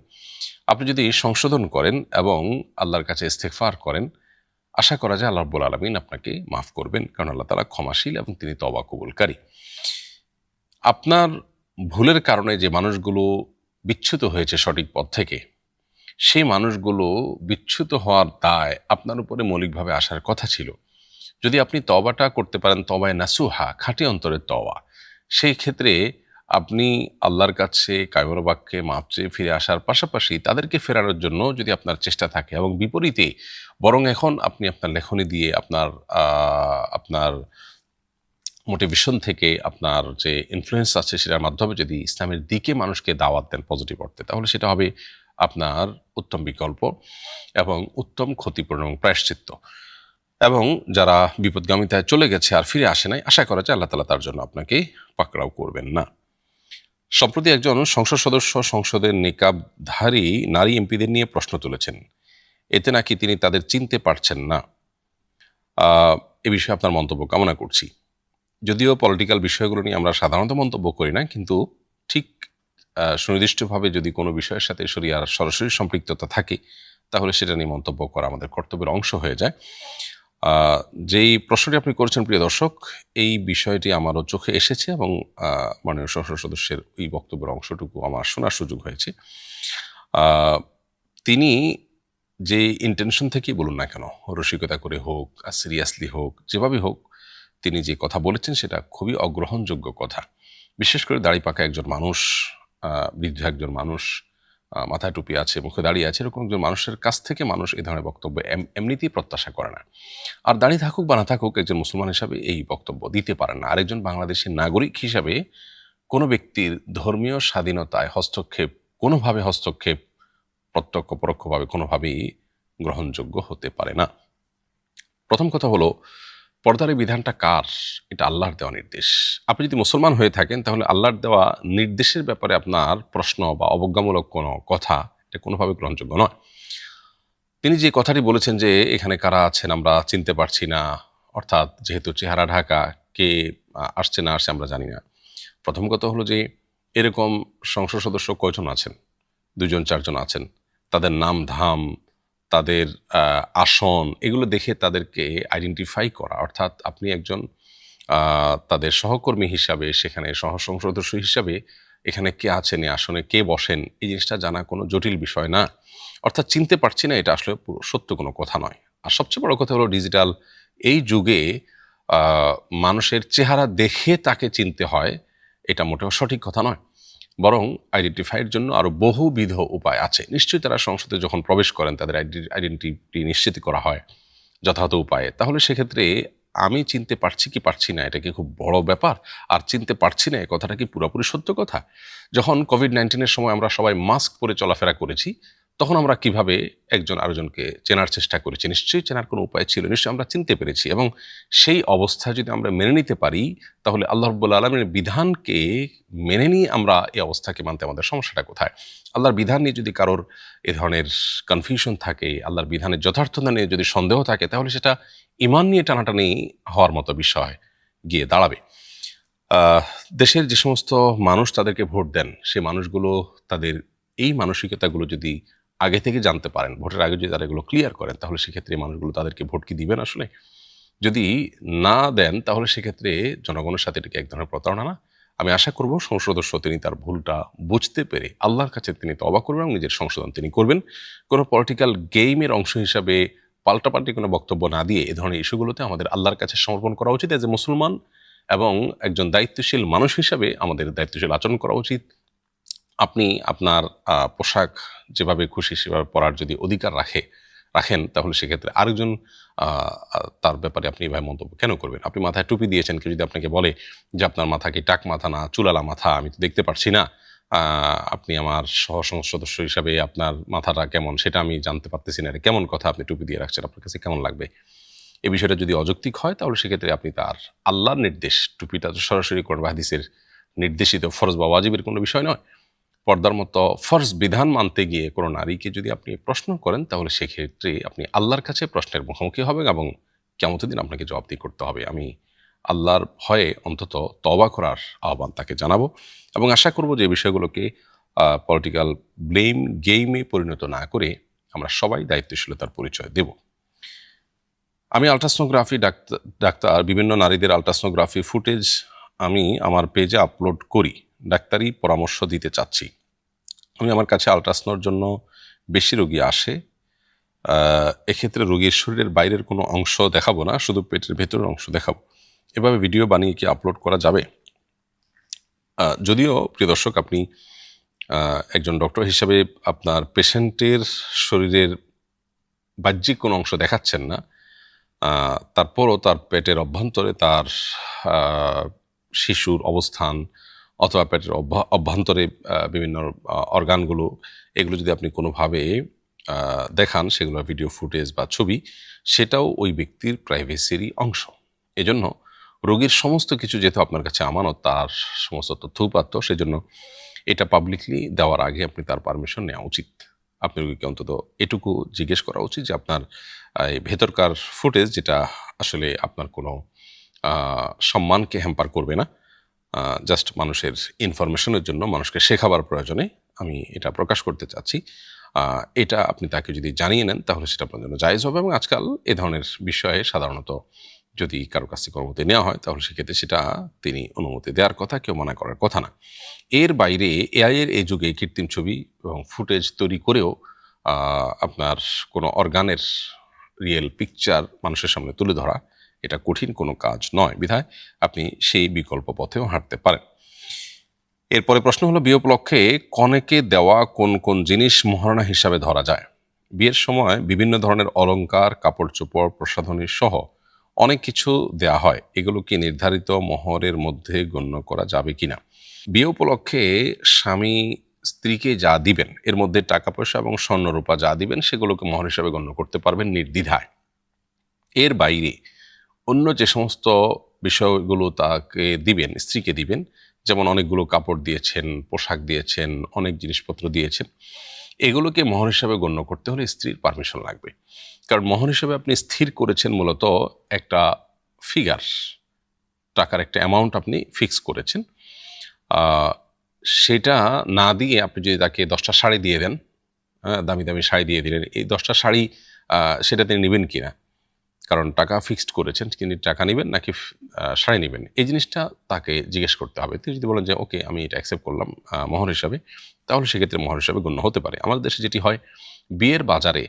আপনি যদি সংশোধন করেন এবং আল্লাহর কাছে ইস্তেগফার করেন, আশা করা যায় আল্লাহ রাব্বুল আলামিন আপনাকে মাফ করবেন, কারণ আল্লাহ তাআলা ক্ষমাশীল এবং তিনি তওবা কবুলকারী। আপনার ভুলের কারণে যে মানুষগুলো বিচ্যুত হয়েছে সঠিক পথ থেকে, সেই মানুষগুলো বিচ্যুত হওয়ার দায় আপনার উপরে মৌলিকভাবে আসার কথা ছিল। যদি আপনি তওবাটা করতে পারেন, তওবায়ে নাসুহা, খাঁটি অন্তরের তওবা, সেই ক্ষেত্রে আপনি আল্লাহর কাছে কায়মনো বাক্যে মাপ চেয়ে ফিরে আসার পাশাপাশি তাদেরকে ফেরানোর জন্য যদি আপনার চেষ্টা থাকে, এবং বিপরীতে বরং এখন আপনি আপনার লেখনী দিয়ে আপনার মোটিভেশন থেকে আপনার যে ইনফ্লুয়েন্স আছে সেটার মাধ্যমে যদি ইসলামের দিকে মানুষকে দাওয়াত দেন পজিটিভ অর্থে, তাহলে সেটা হবে আপনার উত্তম বিকল্প এবং উত্তম ক্ষতিপূরণ এবং প্রায়শ্চিত্ত। এবং যারা বিপদগামিতায় চলে গেছে আর ফিরে আসে নাই, আশা করা যায় আল্লাহ তাআলা তার জন্য আপনাকে পাকড়াও করবেন না। সম্প্রতি একজন সংসদ সদস্য সংসদের নিকাবধারী নারী এমপিদের নিয়ে প্রশ্ন তুলেছেন, এতে নাকি তিনি তাদের চিনতে পারছেন না। এ বিষয়ে আপনার মন্তব্য কামনা করছি। যদিও পলিটিক্যাল বিষয়গুলো নিয়ে আমরা সাধারণত মন্তব্য করি না, কিন্তু ঠিক সুনির্দিষ্টভাবে যদি কোনো বিষয়ের সাথে শরিয়ার সরাসরি সম্পৃক্ততা থাকে তাহলে সেটা নিয়ে মন্তব্য করা আমাদের কর্তব্যের অংশ হয়ে যায়। যেই প্রশ্নটি আপনি করেছেন প্রিয় দর্শক, এই বিষয়টি আমারও চোখে এসেছে এবং মাননীয় সংসদ সদস্যের এই বক্তব্যের অংশটুকু আমার শোনার সুযোগ হয়েছে। তিনি যে ইন্টেনশন থেকেই বলুন না কেন, রসিকতা করে হোক আর সিরিয়াসলি হোক, যেভাবে হোক, তিনি যে কথা বলেছেন সেটা খুবই অগ্রহণযোগ্য কথা। বিশেষ করে দাড়ি পাকা একজন মানুষ, বৃদ্ধ একজন মানুষ, মাথায় টুপি আছে, মুখে দাঁড়িয়ে আছে, এরকম একজন মানুষের কাছ থেকে মানুষ এই ধরনের বক্তব্য এমনিতেই প্রত্যাশা করে না। আর দাঁড়িয়ে থাকুক বা না থাকুক, একজন মুসলমান হিসাবে এই বক্তব্য দিতে পারেন না। আরেকজন বাংলাদেশের নাগরিক হিসাবে কোনো ব্যক্তির ধর্মীয় স্বাধীনতায় কোনোভাবে হস্তক্ষেপ প্রত্যক্ষ পরোক্ষভাবে কোনোভাবেই গ্রহণযোগ্য হতে পারে না। প্রথম কথা হলো, পর্দার এই বিধানটা কার? এটা আল্লাহর দেওয়া নির্দেশ। আপনি যদি মুসলমান হয়ে থাকেন তাহলে আল্লাহর দেওয়া নির্দেশের ব্যাপারে আপনার প্রশ্ন বা অবজ্ঞামূলক কোনো কথা, এটা কোনোভাবে গ্রহণযোগ্য নয়। তিনি যে কথাটি বলেছেন যে এখানে কারা আছেন আমরা চিনতে পারছি না, অর্থাৎ যেহেতু চেহারা ঢাকা, কে আসছে না আসছে আমরা জানি না। প্রথম কথা হলো যে এরকম সংসদ সদস্য কয়জন আছেন? 2 জন 4 জন আছেন। তাদের নাম ধাম, তাদের আসন, এগুলো দেখে তাদেরকে আইডেন্টিফাই করা, অর্থাৎ আপনি একজন তাদের সহকর্মী হিসাবে, সেখানে সংসদ সদস্য হিসাবে এখানে কে আছেন, এই আসনে কে বসেন, এই জিনিসটা জানা কোনো জটিল বিষয় না। অর্থাৎ চিনতে পারছি না, এটা আসলে পুরো সত্য কোনো কথা নয়। আর সবচেয়ে বড় কথা হলো, ডিজিটাল এই যুগে মানুষের চেহারা দেখে তাকে চিনতে হয়, এটা মোটেও সঠিক কথা নয়। বরং আইডেন্টিফাইয়ের জন্য আরও বহুবিধ উপায় আছে। নিশ্চয়ই তারা সংসদে যখন প্রবেশ করেন তাদের আইডেন্টিটি নিশ্চিত করা হয় যথাযথ উপায়ে। তাহলে সেক্ষেত্রে আমি চিনতে পারছি কি পারছি না, এটা কি খুব বড় ব্যাপার? আর চিনতে পারছি না, এ কথাটা কি পুরোপুরি সত্য কথা? যখন কোভিড-19 সময় আমরা সবাই মাস্ক পরে চলাফেরা করেছি, তখন আমরা কিভাবে একজন আরেকজনকে চেনার চেষ্টা করেছি? নিশ্চয়ই চেনার কোনো উপায় ছিল, নিশ্চয়ই আমরা চিনতে পেরেছি। এবং সেই অবস্থায় যদি আমরা মেনে নিতে পারি, তাহলে আল্লাহ রাব্বুল আলামিনের বিধানকে মেনে নিয়ে আমরা এই অবস্থাকে মানতে আমাদের সমস্যাটা কোথায়? আল্লাহর বিধান নিয়ে যদি কারোর এ ধরনের কনফিউশন থাকে, আল্লাহর বিধানের যথার্থতা নিয়ে যদি সন্দেহ থাকে, তাহলে সেটা ঈমান নিয়ে টানাটানি হওয়ার মতো বিষয় গিয়ে দাঁড়াবে। দেশের যে সমস্ত মানুষ তাদেরকে ভোট দেন, সে মানুষগুলো তাদের এই মানসিকতাগুলো যদি আগে থেকে জানতে পারেন, ভোটের আগে যদি তারা এগুলো ক্লিয়ার করেন, তাহলে সেক্ষেত্রে এই মানুষগুলো তাদেরকে ভোট কি দিবেন আসলে? যদি না দেন, তাহলে সেক্ষেত্রে জনগণের সাথে এটাকে এক ধরনের প্রতারণা না? আমি আশা করব সংসদ সদস্য তিনি তার ভুলটা বুঝতে পেরে আল্লাহর কাছে তিনি তওবা করবেন এবং নিজের সংশোধন তিনি করবেন। কোনো পলিটিক্যাল গেমের অংশ হিসাবে পাল্টাপাল্টি কোনো বক্তব্য না দিয়ে এ ধরনের ইস্যুগুলোতে আমাদের আল্লাহর কাছে সমর্পণ করা উচিত এজ এ মুসলমান, এবং একজন দায়িত্বশীল মানুষ হিসাবে আমাদের দায়িত্বশীল আচরণ করা উচিত। আপনি আপনার পোশাক যেভাবে খুশি সেভাবে পরার যদি অধিকার রাখে রাখেন, তাহলে সেক্ষেত্রে আরেকজন তার ব্যাপারে আপনি এভাবে মন্তব্য কেন করবেন? আপনি মাথায় টুপি দিয়েছেন, কেউ যদি আপনাকে বলে যে আপনার মাথা কি টাক মাথা না চুলালা মাথা, আমি তো দেখতে পারছি না, আপনি আমার সংসদ সদস্য হিসাবে আপনার মাথাটা কেমন সেটা আমি জানতে পারতেছি না, এটা কেমন কথা, আপনি টুপি দিয়ে রাখছেন, আপনার কাছে কেমন লাগবে? এই বিষয়টা যদি অযৌক্তিক হয় তাহলে সেক্ষেত্রে আপনি তার আল্লাহর নির্দেশ, টুপিটা তো সরাসরি কোরআন বা হাদিসের নির্দেশিত ফরজ বা ওয়াজিবের কোনো বিষয় নয়, পর্দার মতো ফরজ বিধান মানতে গিয়ে কোনো নারীকে যদি আপনি প্রশ্ন করেন তাহলে সেক্ষেত্রে আপনি আল্লাহর কাছে প্রশ্নের মুখোমুখি হবেন এবং কিয়ামতের দিন আপনাকে জবাবদিহি করতে হবে। আমি আল্লাহর ভয়ে অন্তত তওবা করার আহ্বান তাকে জানাবো এবং আশা করব যে এই বিষয়গুলোকে পলিটিক্যাল ব্লেম গেমে পরিণত না করে আমরা সবাই দায়িত্বশীলতার পরিচয় দেব। আমি আলট্রাসোনোগ্রাফি ডাক্তার বিভিন্ন নারীদের আলট্রাসোনোগ্রাফি ফুটেজ আমি আমার পেজে আপলোড করি, ডাক্তারি পরামর্শ দিতে চাচ্ছি। আমি আমার কাছে আলট্রাসোনোর জন্য বেশি রোগী আসে, এক্ষেত্রে রোগীর শরীরের বাইরের কোনো অংশ দেখাবো না, শুধু পেটের ভেতরের অংশ দেখাবো। এভাবে ভিডিও বানিয়ে কি আপলোড করা যাবে? যদিও প্রিয় দর্শক, আপনি একজন ডক্টর হিসাবে আপনার পেশেন্টের শরীরের বাহ্যিক কোনো অংশ দেখাচ্ছেন না, তারপরও তার পেটের অভ্যন্তরে তার শিশুর অবস্থান অথবা পেটের অভ্যন্তরে বিভিন্ন অর্গানগুলো, এগুলো যদি আপনি কোনোভাবে দেখান, সেগুলো ভিডিও ফুটেজ বা ছবি, সেটাও ওই ব্যক্তির প্রাইভেসিরই অংশ। এজন্য রোগীর সমস্ত কিছু যেহেতু আপনার কাছে আমানত, তার সমস্ত তথ্য উপাত্ত, সেজন্য এটা পাবলিকলি দেওয়ার আগে আপনি তার পারমিশন নেওয়া উচিত। আপনি রোগীকে অন্তত এটুকু জিজ্ঞেস করা উচিত যে আপনার এই ভেতরকার ফুটেজ, যেটা আসলে আপনার কোনো সম্মানকে হ্যাম্পার করবে না, জাস্ট মানুষের ইনফরমেশনের জন্য, মানুষকে শেখাবার প্রয়োজনে আমি এটা প্রকাশ করতে চাচ্ছি, এটা আপনি তাকে যদি জানিয়ে নেন তাহলে সেটা আপনার জন্য জায়েজ হবে। এবং আজকাল এ ধরনের বিষয়ে সাধারণত যদি কারো কাছ থেকে অনুমতি নেওয়া হয় তাহলে সেক্ষেত্রে সেটা তিনি অনুমতি দেওয়ার কথা, কেউ মানা করার কথা না। এর বাইরে এআই এর এই যুগে কৃত্রিম ছবি এবং ফুটেজ তৈরি করেও আপনার কোনো অর্গানের রিয়েল পিকচার মানুষের সামনে তুলে ধরা, এটা কঠিন কোনো কাজ নয়, বিধায় আপনি সেই বিকল্প পথেও হাঁটতে পারেন। এরপরে প্রশ্ন হলো, বিয়ে উপলক্ষে কনেকে দেওয়া কোন কোন জিনিস মহারণা হিসাবে ধরা যায়? বিয়ের সময় বিভিন্ন ধরনের অলংকার, কাপড় চোপড়, প্রসাধনী সহ অনেক কিছু দেয়া হয়, এগুলো কি নির্ধারিত মোহরের মধ্যে গণ্য করা যাবে কিনা? বিয়ে উপলক্ষে স্বামী স্ত্রীকে যা দিবেন এর মধ্যে টাকা পয়সা এবং স্বর্ণরূপা যা দিবেন সেগুলোকে মোহর হিসাবে গণ্য করতে পারবেন নির্দ্বিধায়। এর বাইরে অন্য যে সমস্ত বিষয়গুলো তাকে দিবেন, স্ত্রীকে দিবেন, যেমন অনেকগুলো কাপড় দিয়েছেন, পোশাক দিয়েছেন, অনেক জিনিসপত্র দিয়েছেন, এগুলোকে মোহর হিসাবে গণ্য করতে হলে স্ত্রীর পারমিশন লাগবে। কারণ মোহর হিসাবে আপনি স্থির করেছেন মূলত একটা ফিগার, টাকার একটা অ্যামাউন্ট আপনি ফিক্স করেছেন। সেটা না দিয়ে আপনি যদি তাকে 10টা শাড়ি দিয়ে দেন, দামি দামি শাড়ি দিয়ে দিলেন, এই 10টা শাড়ি সেটা তিনি নেবেন কিনা, কারণ টাকা ফিক্সড করেছেন, তিনি টাকা নেবেন নাকি শাড়ি নেবেন, এই জিনিসটা তাকে জিজ্ঞেস করতে হবে। তিনি যদি বলেন যে ওকে আমি এটা অ্যাকসেপ্ট করলাম মোহর হিসাবে, তাহলে সেক্ষেত্রে মোহর হিসাবে গণ্য হতে পারে। আমাদের দেশে যেটি হয়, বিয়ের বাজারে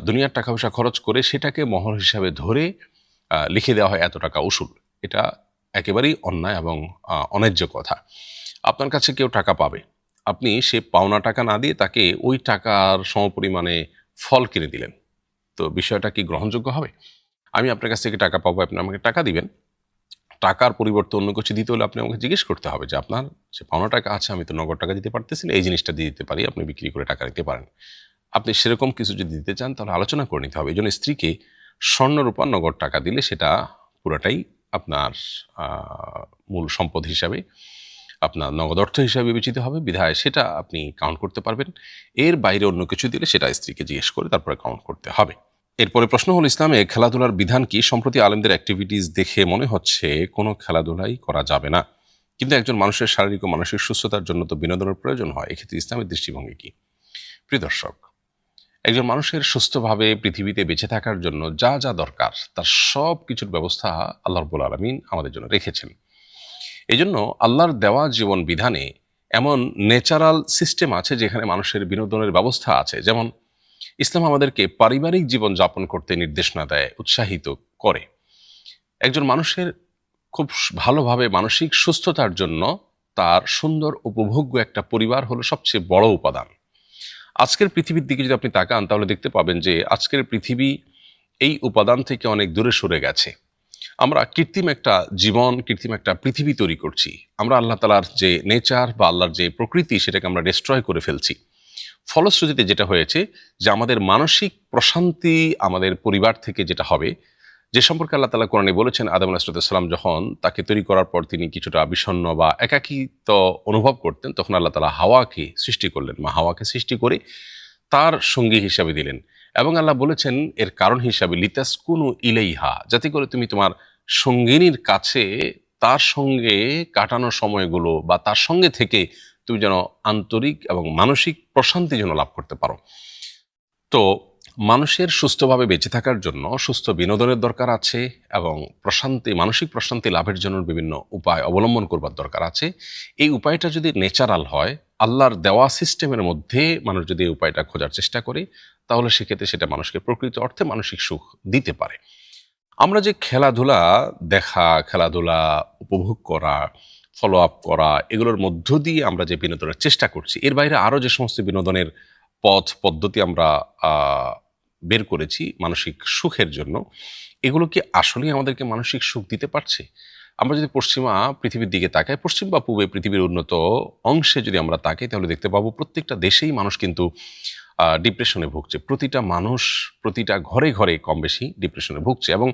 দুনিয়ার টাকা পয়সা খরচ করে সেটাকে মোহর হিসাবে ধরে লিখে দেওয়া হয় এত টাকা উসুল। এটা একেবারেই অন্যায় এবং অন্যায্য কথা। আপনার কাছে কেউ টাকা পাবে, আপনি সে পাওনা টাকা না দিয়ে তাকে ওই টাকার সমপরিমাণে ফল কিনে দিলেন, তো বিষয়টা কি গ্রহণযোগ্য হবে? আমি আপনার কাছ থেকে টাকা পাবো, আপনি আমাকে টাকা দিবেন, টাকার পরিবর্তে অন্য কিছু দিতে হলে আপনি আমাকে জিজ্ঞেস করতে হবে যে আপনার যে পাওনা টাকা আছে, আমি তো নগদ টাকা দিতে পারতেছি না, এই জিনিসটা দিয়ে দিতে পারি, আপনি বিক্রি করে টাকা নিতে পারেন। আপনি সেরকম কিছু যদি দিতে চান তাহলে আলোচনা করে নিতে হবে। এই জন্য স্ত্রীকে স্বর্ণরূপা নগদ টাকা দিলে সেটা পুরাটাই আপনার মূল সম্পদ হিসাবে, আপনার নগদ অর্থ হিসাবে বিবেচিত হবে, বিধায় সেটা আপনি কাউন্ট করতে পারবেন। এর বাইরে অন্য কিছু দিলে সেটা স্ত্রীকে জিজ্ঞেস করে তারপরে কাউন্ট করতে হবে। এরপরে প্রশ্ন হল, ইসলামে খেলাধুলার বিধান কি? সম্প্রতি আলেমদের অ্যাক্টিভিটিস দেখে মনে হচ্ছে কোনো খেলাধুলাই করা যাবে না, কিন্তু একজন মানুষের শারীরিক ও মানসিক সুস্থতার জন্য তো বিনোদনের প্রয়োজন হয়, এক্ষেত্রে ইসলামের দৃষ্টিভঙ্গি কি? প্রিয় দর্শক, একজন মানুষের সুস্থভাবে পৃথিবীতে বেঁচে থাকার জন্য যা যা দরকার তার সব কিছুর ব্যবস্থা আল্লাহ রাব্বুল আলামিন আমাদের জন্য রেখেছেন। এই জন্য আল্লাহর দেওয়া জীবন বিধানে এমন ন্যাচারাল সিস্টেম আছে যেখানে মানুষের বিনোদনের ব্যবস্থা আছে। যেমন ইসলাম আমাদেরকে পারিবারিক জীবন যাপন করতে নির্দেশনা দেয়, উৎসাহিত করে। একজন মানুষের খুব ভালোভাবে মানসিক সুস্থতার জন্য তার সুন্দর উপভোগ্য একটা পরিবার হলো সবচেয়ে বড় উপাদান। আজকের পৃথিবীর দিকে যদি আপনি তাকান তাহলে দেখতে পাবেন যে আজকের পৃথিবী এই উপাদান থেকে অনেক দূরে সরে গেছে। আমরা কৃত্রিম একটা জীবন, কৃত্রিম একটা পৃথিবী তৈরি করছি। আমরা আল্লাহ তালার যে নেচার বা আল্লাহর যে প্রকৃতি সেটাকে আমরা ডিস্ট্রয় করে ফেলছি। ফলশ্রুতিতে যেটা হয়েছে যে আমাদের মানসিক প্রশান্তি আমাদের পরিবার থেকে যেটা হবে, যে সম্পর্কে আল্লাহ তাআলা কোরআনে বলেছেন আদম আলাইহিসসালাম যখন তাকে তৈরি করার পর তিনি কিছুটা বিষণ্ণ বা একাকিত্ব অনুভব করতেন, তখন আল্লাহ তাআলা হাওয়াকে সৃষ্টি করলেন। মা হাওয়াকে সৃষ্টি করে তার সঙ্গী হিসাবে দিলেন এবং আল্লাহ বলেছেন এর কারণ হিসাবে লিতাসকুনু ইলাইহা, যাতে করে তুমি তোমার সঙ্গিনীর কাছে তার সঙ্গে কাটানো সময়গুলো বা তার সঙ্গে থেকে তুমি যেন আন্তরিক এবং মানসিক প্রশান্তি যেন লাভ করতে পারো। তো মানুষের সুস্থভাবে বেঁচে থাকার জন্য সুস্থ বিনোদনের দরকার আছে এবং মানসিক প্রশান্তি লাভের জন্য বিভিন্ন উপায় অবলম্বন করবার দরকার আছে। এই উপায়টা যদি ন্যাচারাল হয়, আল্লাহর দেওয়া সিস্টেমের মধ্যে মানুষ যদি এই উপায়টা খোঁজার চেষ্টা করে, তাহলে সেক্ষেত্রে সেটা মানুষকে প্রকৃত অর্থে মানসিক সুখ দিতে পারে। আমরা যে খেলাধুলা দেখা, খেলাধুলা উপভোগ করা, ফলো আপ করা, এগুলোর মধ্য দিয়ে আমরা যে বিনোদনের চেষ্টা করছি, এর বাইরে আরও যে সমস্ত বিনোদনের পথ পদ্ধতি আমরা বের করেছি মানসিক সুখের জন্য, এগুলো কি আসলেই আমাদেরকে মানসিক সুখ দিতে পারছে? আমরা যদি পশ্চিমা পৃথিবীর দিকে তাকাই, পশ্চিম বা পূবে পৃথিবীর উন্নত অংশে যদি আমরা তাকাই, তাহলে দেখতে পাবো প্রত্যেকটা দেশেই মানুষ কিন্তু ডিপ্রেশনে ভুগছে। প্রতিটা মানুষ প্রতিটা ঘরে ঘরে কম বেশি ডিপ্রেশনে ভুগছে এবং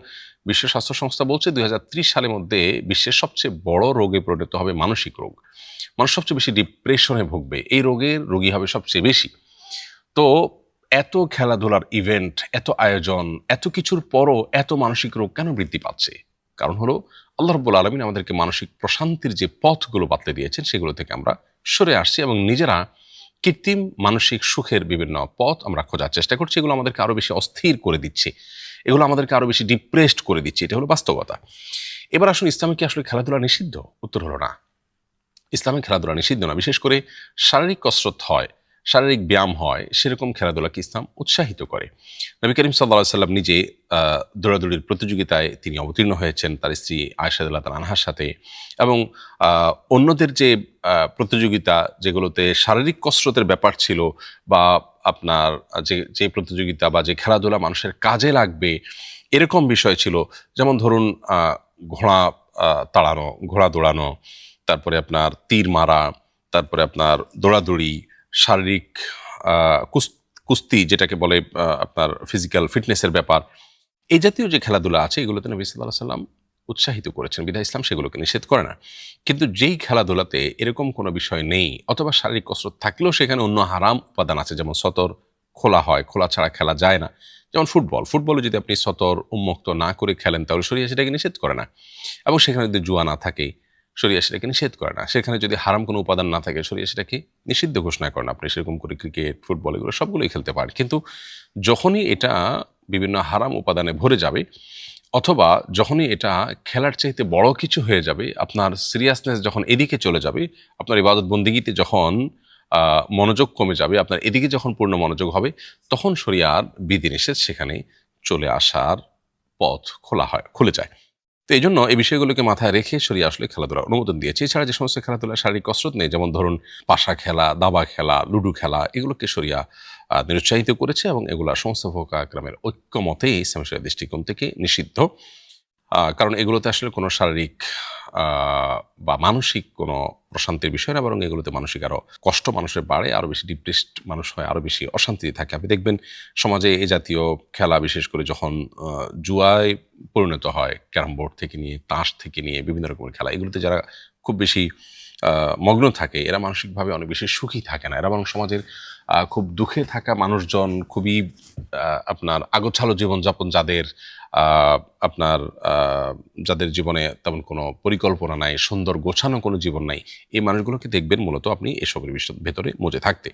বিশ্ব স্বাস্থ্য সংস্থা বলছে 2030 সালের মধ্যে বিশ্বের সবচেয়ে বড় রোগে পরিণত হবে মানসিক রোগ। মানুষ সবচেয়ে বেশি ডিপ্রেশনে ভুগবে, এই রোগের রোগী হবে সবচেয়ে বেশি। তো এত খেলাধুলার ইভেন্ট, এত আয়োজন, এত কিছুর পরও এত মানসিক রোগ কেন বৃদ্ধি পাচ্ছে? কারণ হলো আল্লাহ রাব্বুল আলামিন আমাদেরকে মানসিক প্রশান্তির যে পথগুলো বাতলে দিয়েছেন সেগুলো থেকে আমরা সরে আসছি এবং নিজেরা কৃত্রিম মানসিক সুখের বিভিন্ন পথ আমরা খোঁজার চেষ্টা করছি। এগুলো আমাদেরকে আরো বেশি অস্থির করে দিচ্ছে, এগুলো আমাদেরকে আরো বেশি ডিপ্রেসড করে দিচ্ছে। এটা হলো বাস্তবতা। এবার আসুন, ইসলামে কি আসলে খেলাধুলা নিষিদ্ধ? উত্তর হলো না। ইসলামে খেলাধুলা নিষিদ্ধ না। বিশেষ করে শারীরিক কসরত হয়, শারীরিক ব্যায়াম হয়, সেরকম খেলাধুলাকে ইসলাম উৎসাহিত করে। নবী করিম সাল্লাল্লাহু আলাইহি সাল্লাম নিজে দৌড়াদৌড়ির প্রতিযোগিতায় তিনি অবতীর্ণ হয়েছেন তার স্ত্রী আয়েশা রাদিয়াল্লাহু তাআলা আনহার সাথে, এবং অন্যদের যে প্রতিযোগিতা যেগুলোতে শারীরিক কসরতের ব্যাপার ছিল বা আপনার যে যে প্রতিযোগিতা বা যে খেলাধুলা মানুষের কাজে লাগবে এরকম বিষয় ছিল, যেমন ধরুন ঘোড়া তাড়ানো, ঘোড়া দৌড়ানো, তারপরে আপনার তীর মারা, তারপরে আপনার দৌড়াদৌড়ি, শারীরিক কুস্তি যেটাকে বলে আপনার ফিজিক্যাল ফিটনেসের ব্যাপার, এই জাতীয় যে খেলাধুলা আছে এগুলোতে নবী সাল্লাল্লাহু আলাইহি সাল্লাম উৎসাহিত করেছেন, বিধায় ইসলাম সেগুলোকে নিষেধ করে না। কিন্তু যেই খেলাধুলাতে এরকম কোনো বিষয় নেই অথবা শারীরিক কসরত থাকলেও সেখানে অন্য হারাম উপাদান আছে, যেমন সতর খোলা হয়, খোলা ছাড়া খেলা যায় না, যেমন ফুটবলে যদি আপনি সতর উন্মুক্ত না করে খেলেন তাহলে শরীয়ত সেটাকে নিষেধ করে না, এবং সেখানে যদি জুয়া না থাকে শরীয়ত সেটাকে নিষেধ করে না, সেখানে যদি হারাম কোনো উপাদান না থাকে শরীয়ত সেটাকে নিষিদ্ধ ঘোষণা করে না। আপনি সেরকম করে ক্রিকেট, ফুটবল এগুলো সবগুলোই খেলতে পারেন। কিন্তু যখনই এটা বিভিন্ন হারাম উপাদানে ভরে যাবে অথবা যখনই এটা খেলার চাইতে বড় কিছু হয়ে যাবে, আপনার সিরিয়াসনেস যখন এদিকে চলে যাবে, আপনার ইবাদত বন্দিগিতে যখন মনোযোগ কমে যাবে, আপনার এদিকে যখন পূর্ণ মনোযোগ হবে, তখন শরিয়ার বিধিনিষেধ সেখানে চলে আসার পথ খুলে যায়। তো এই জন্য এই বিষয়গুলোকে মাথায় রেখে শরিয়া আসলে খেলাধুলার অনুমোদন দিয়েছে। এছাড়া যে সমস্ত খেলাধুলা শারীরিক কসরত নেই, যেমন ধরুন পাশা খেলা, দাবা খেলা, লুডু খেলা, এগুলোকে শরিয়া নিরুৎসাহিত করেছে এবং এগুলা সমস্ত ফুকাহা কেরামের ঐক্যমতেই ইসলামী শরিয়ার দৃষ্টিকোণ থেকে নিষিদ্ধ। কারণ এগুলোতে আসলে কোনো শারীরিক বা মানসিক কোনো প্রশান্তির বিষয় না, বরং এগুলোতে মানসিক আরো কষ্ট মানুষের বাড়ে, আরো বেশি ডিপ্রেসড মানুষ হয়, আরো বেশি অশান্তিতে থাকে। আপনি দেখবেন সমাজে এ জাতীয় খেলা বিশেষ করে যখন জুয়ায় পরিণত হয়, ক্যারাম বোর্ড থেকে নিয়ে, তাস থেকে নিয়ে বিভিন্ন রকমের খেলা, এগুলোতে যারা খুব বেশি মগ্ন থাকে এরা মানসিকভাবে অনেক বেশি সুখী থাকে না। এরা বরং সমাজের খুব দুঃখে থাকা মানুষজন, খুবই আপনার আগোছালো জীবনযাপন যাদের, আপনার যাদের জীবনে তেমন কোনো পরিকল্পনা নাই, সুন্দর গোছানো কোনো জীবন নাই, এই মানুষগুলোকে দেখবেন মূলত আপনি এসবের ভেতরে মজে থাকতে।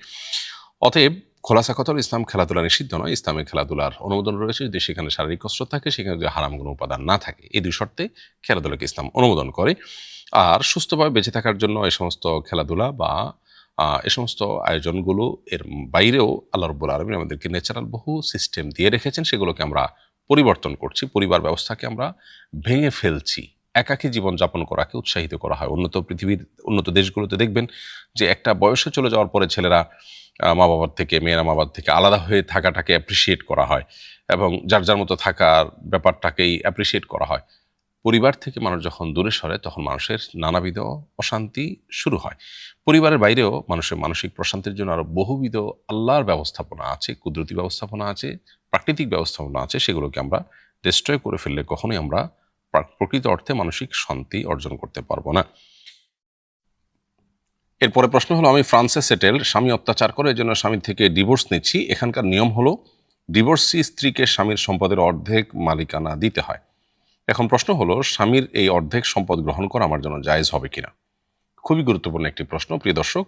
অতএব খোলাসা কথা হলো, ইসলাম খেলাধুলা নিষিদ্ধ নয়। ইসলামে খেলাধুলার অনুমোদন রয়েছে যদি সেখানে শারীরিক কসরত থাকে, সেখানে যদি হারাম কোনো উপাদান না থাকে। এই দুই শর্তে খেলাধুলাকে ইসলাম অনুমোদন করে। আর সুস্থভাবে বেঁচে থাকার জন্য এই সমস্ত খেলাধুলা বা এ সমস্ত আয়োজনগুলো এর বাইরেও আল্লাহ রাব্বুল আলামিন আমাদেরকে ন্যাচারাল বহু সিস্টেম দিয়ে রেখেছেন, সেগুলোকে আমরা পরিবর্তন করছি। পরিবার ব্যবস্থাকে আমরা ভেঙে ফেলছি, একাকী জীবনযাপন করাকে উৎসাহিত করা হয়। পৃথিবীর উন্নত দেশগুলোতে দেখবেন যে একটা বয়সে চলে যাওয়ার পরে ছেলেরা মা বাবার থেকে, মেয়েরা মা বাবার থেকে আলাদা হয়ে থাকাটাকে অ্যাপ্রিসিয়েট করা হয় এবং যার যার মতো থাকার ব্যাপারটাকেই অ্যাপ্রিসিয়েট করা হয়। পরিবার থেকে মানুষ যখন দূরে সরে তখন মানুষের নানাবিধ অশান্তি শুরু হয়। পরিবারের বাইরেও মানুষের মানসিক প্রশান্তির জন্য আরো বহুবিধ আল্লাহর ব্যবস্থাপনা আছে, কুদরতি ব্যবস্থাপনা আছে, প্রাকৃতিক ব্যবস্থাপনা আছে। সেগুলোকে আমরা ডিস্ট্রয় করে ফেললে কখনোই আমরা প্রকৃত অর্থে মানসিক শান্তি অর্জন করতে পারবো না। এরপরে প্রশ্ন হলো, আমি ফ্রান্সে সেটেল, স্বামী অত্যাচার করে এজন্য স্বামীর থেকে ডিভোর্স নিচ্ছি। এখানকার নিয়ম হলো ডিভোর্সি স্ত্রীকে স্বামীর সম্পদের অর্ধেক মালিকানা দিতে হয়। এখন প্রশ্ন হলো, স্বামীর এই অর্ধেক সম্পদ গ্রহণ করা আমার জন্য জায়েজ হবে কিনা? খুবই গুরুত্বপূর্ণ একটি প্রশ্ন, প্রিয় দর্শক।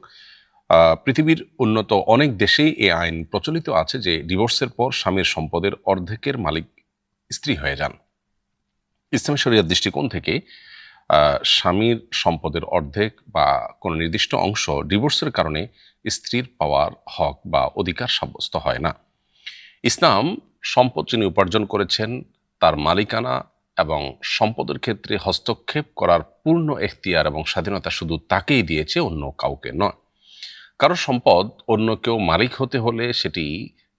পৃথিবীর উন্নত অনেক দেশেই এই আইন প্রচলিত আছে যে ডিভোর্সের পর স্বামীর সম্পদের অর্ধেকের মালিক স্ত্রী হয়ে যান। ইসলামী শরিয়ার দৃষ্টিকোণ থেকে স্বামীর সম্পদের অর্ধেক বা কোনো নির্দিষ্ট অংশ ডিভোর্সের কারণে স্ত্রীর পাওয়ার হক বা অধিকার সাব্যস্ত হয় না। ইসলাম সম্পদ যিনি উপার্জন করেছেন তার মালিকানা এবং সম্পদের ক্ষেত্রে হস্তক্ষেপ করার পূর্ণ এখতিয়ার এবং স্বাধীনতা শুধু তাকেই দিয়েছে, অন্য কাউকে নয়। কারো সম্পদ অন্য কেউ মালিক হতে হলে সেটি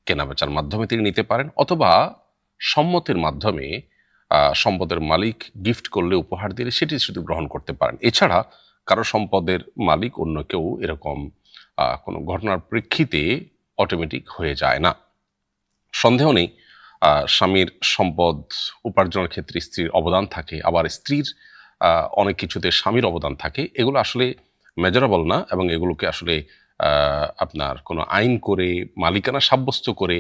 কেনাবেচার মাধ্যমে তিনি নিতে পারেন, অথবা সম্মতির মাধ্যমে সম্পদের মালিক গিফট করলে, উপহার দিলে সেটি শুধু গ্রহণ করতে পারেন। এছাড়া কারো সম্পদের মালিক অন্য কেউ এরকম কোনো ঘটনার প্রেক্ষিতে অটোমেটিক হয়ে যায় না। সন্দেহ নেই স্বামীর সম্পদ উপার্জনের ক্ষেত্রে স্ত্রীর অবদান থাকে, আবার স্ত্রীর অনেক কিছুতে স্বামীর অবদান থাকে। এগুলো আসলে মেজারেবল না এবং এগুলোকে আসলে আপনার কোনো আইন করে মালিকানা সাব্যস্ত করে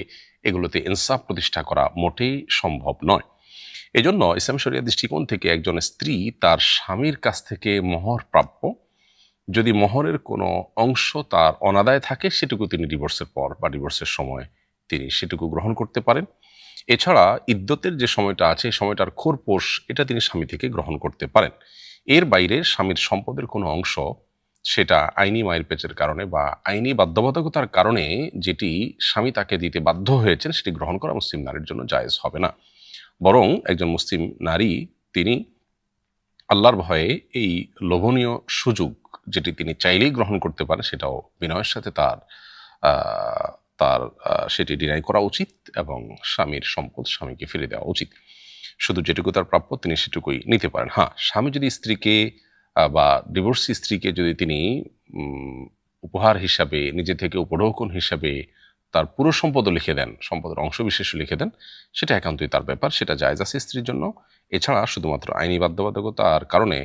এগুলোতে ইনসাফ প্রতিষ্ঠা করা মোটেই সম্ভব নয়। এজন্য ইসলামী শরিয়া দৃষ্টিকোণ থেকে একজন স্ত্রী তার স্বামীর কাছ থেকে মোহর প্রাপ্য। যদি মোহরের কোনো অংশ তার অনাদায় থাকে সেটুকু তিনি ডিভোর্সের পর বা ডিভোর্সের সময় তিনি সেটুকু গ্রহণ করতে পারেন। এছাড়া ইদ্যতের যে সময়টা আছে, সময়টার খোরপোশ এটা তিনি স্বামী থেকে গ্রহণ করতে পারেন। এর বাইরে স্বামীর সম্পদের কোনো অংশ, সেটা আইনি মায়ের পেচের কারণে বা আইনি বাধ্যবাধকতার কারণে যেটি স্বামী তাকে দিতে বাধ্য হয়েছেন, সেটি গ্রহণ করা মুসলিম নারীর জন্য জায়েজ হবে না। বরং একজন মুসলিম নারী তিনি আল্লাহর ভয়ে এই লোভনীয় সুযোগ যেটি তিনি চাইলেই গ্রহণ করতে পারেন, সেটাও বিনয়ের সাথে তার তার সেটি ডিনাই করা উচিত এবং স্বামীর সম্পদ স্বামীকে ফিরে দেওয়া উচিত। শুধু যেটুকু তার প্রাপ্য তিনি সেটুকুই নিতে পারেন। হ্যাঁ, স্বামী যদি স্ত্রীকে বা ডিভোর্সি স্ত্রীকে যদি তিনি উপহার হিসাবে, নিজে থেকে উপঢৌকন হিসাবে তার পুরো সম্পদও লিখে দেন, সম্পদের অংশ বিশেষ লিখে দেন, সেটা একান্তই তার ব্যাপার, সেটা জায়েজ আছে স্ত্রীর জন্য। এছাড়া শুধুমাত্র আইনি বাধ্যবাধকতার কারণে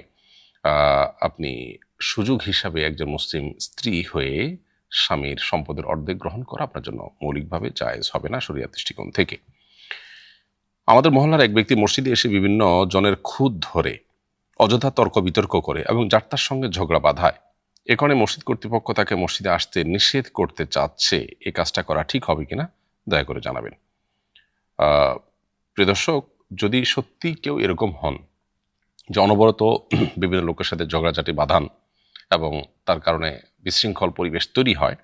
আপনি সুযোগ হিসাবে একজন মুসলিম স্ত্রী হয়ে স্বামীর সম্পদের অর্ধেক গ্রহণ করা আপনার জন্য মৌলিকভাবে জায়েজ হবে না শরিয়াত দৃষ্টিকোণ থেকে। আমাদের মহল্লার এক ব্যক্তি মসজিদে এসে বিভিন্ন জনের খুদ ধরে অযথা তর্ক বিতর্ক করে এবং যার তার সঙ্গে ঝগড়া বাঁধায়। এ কারণে মসজিদ কর্তৃপক্ষ তাকে মসজিদে আসতে নিষেধ করতে চাচ্ছে। এই কাজটা করা ঠিক হবে কিনা দয়া করে জানাবেন। প্রিয় দর্শক, যদি সত্যি কেউ এরকম হন যে অনবরত বিভিন্ন লোকের সাথে ঝগড়াঝাটি বাঁধান এবং তার কারণে বিশৃঙ্খল পরিবেশ তৈরি হয়,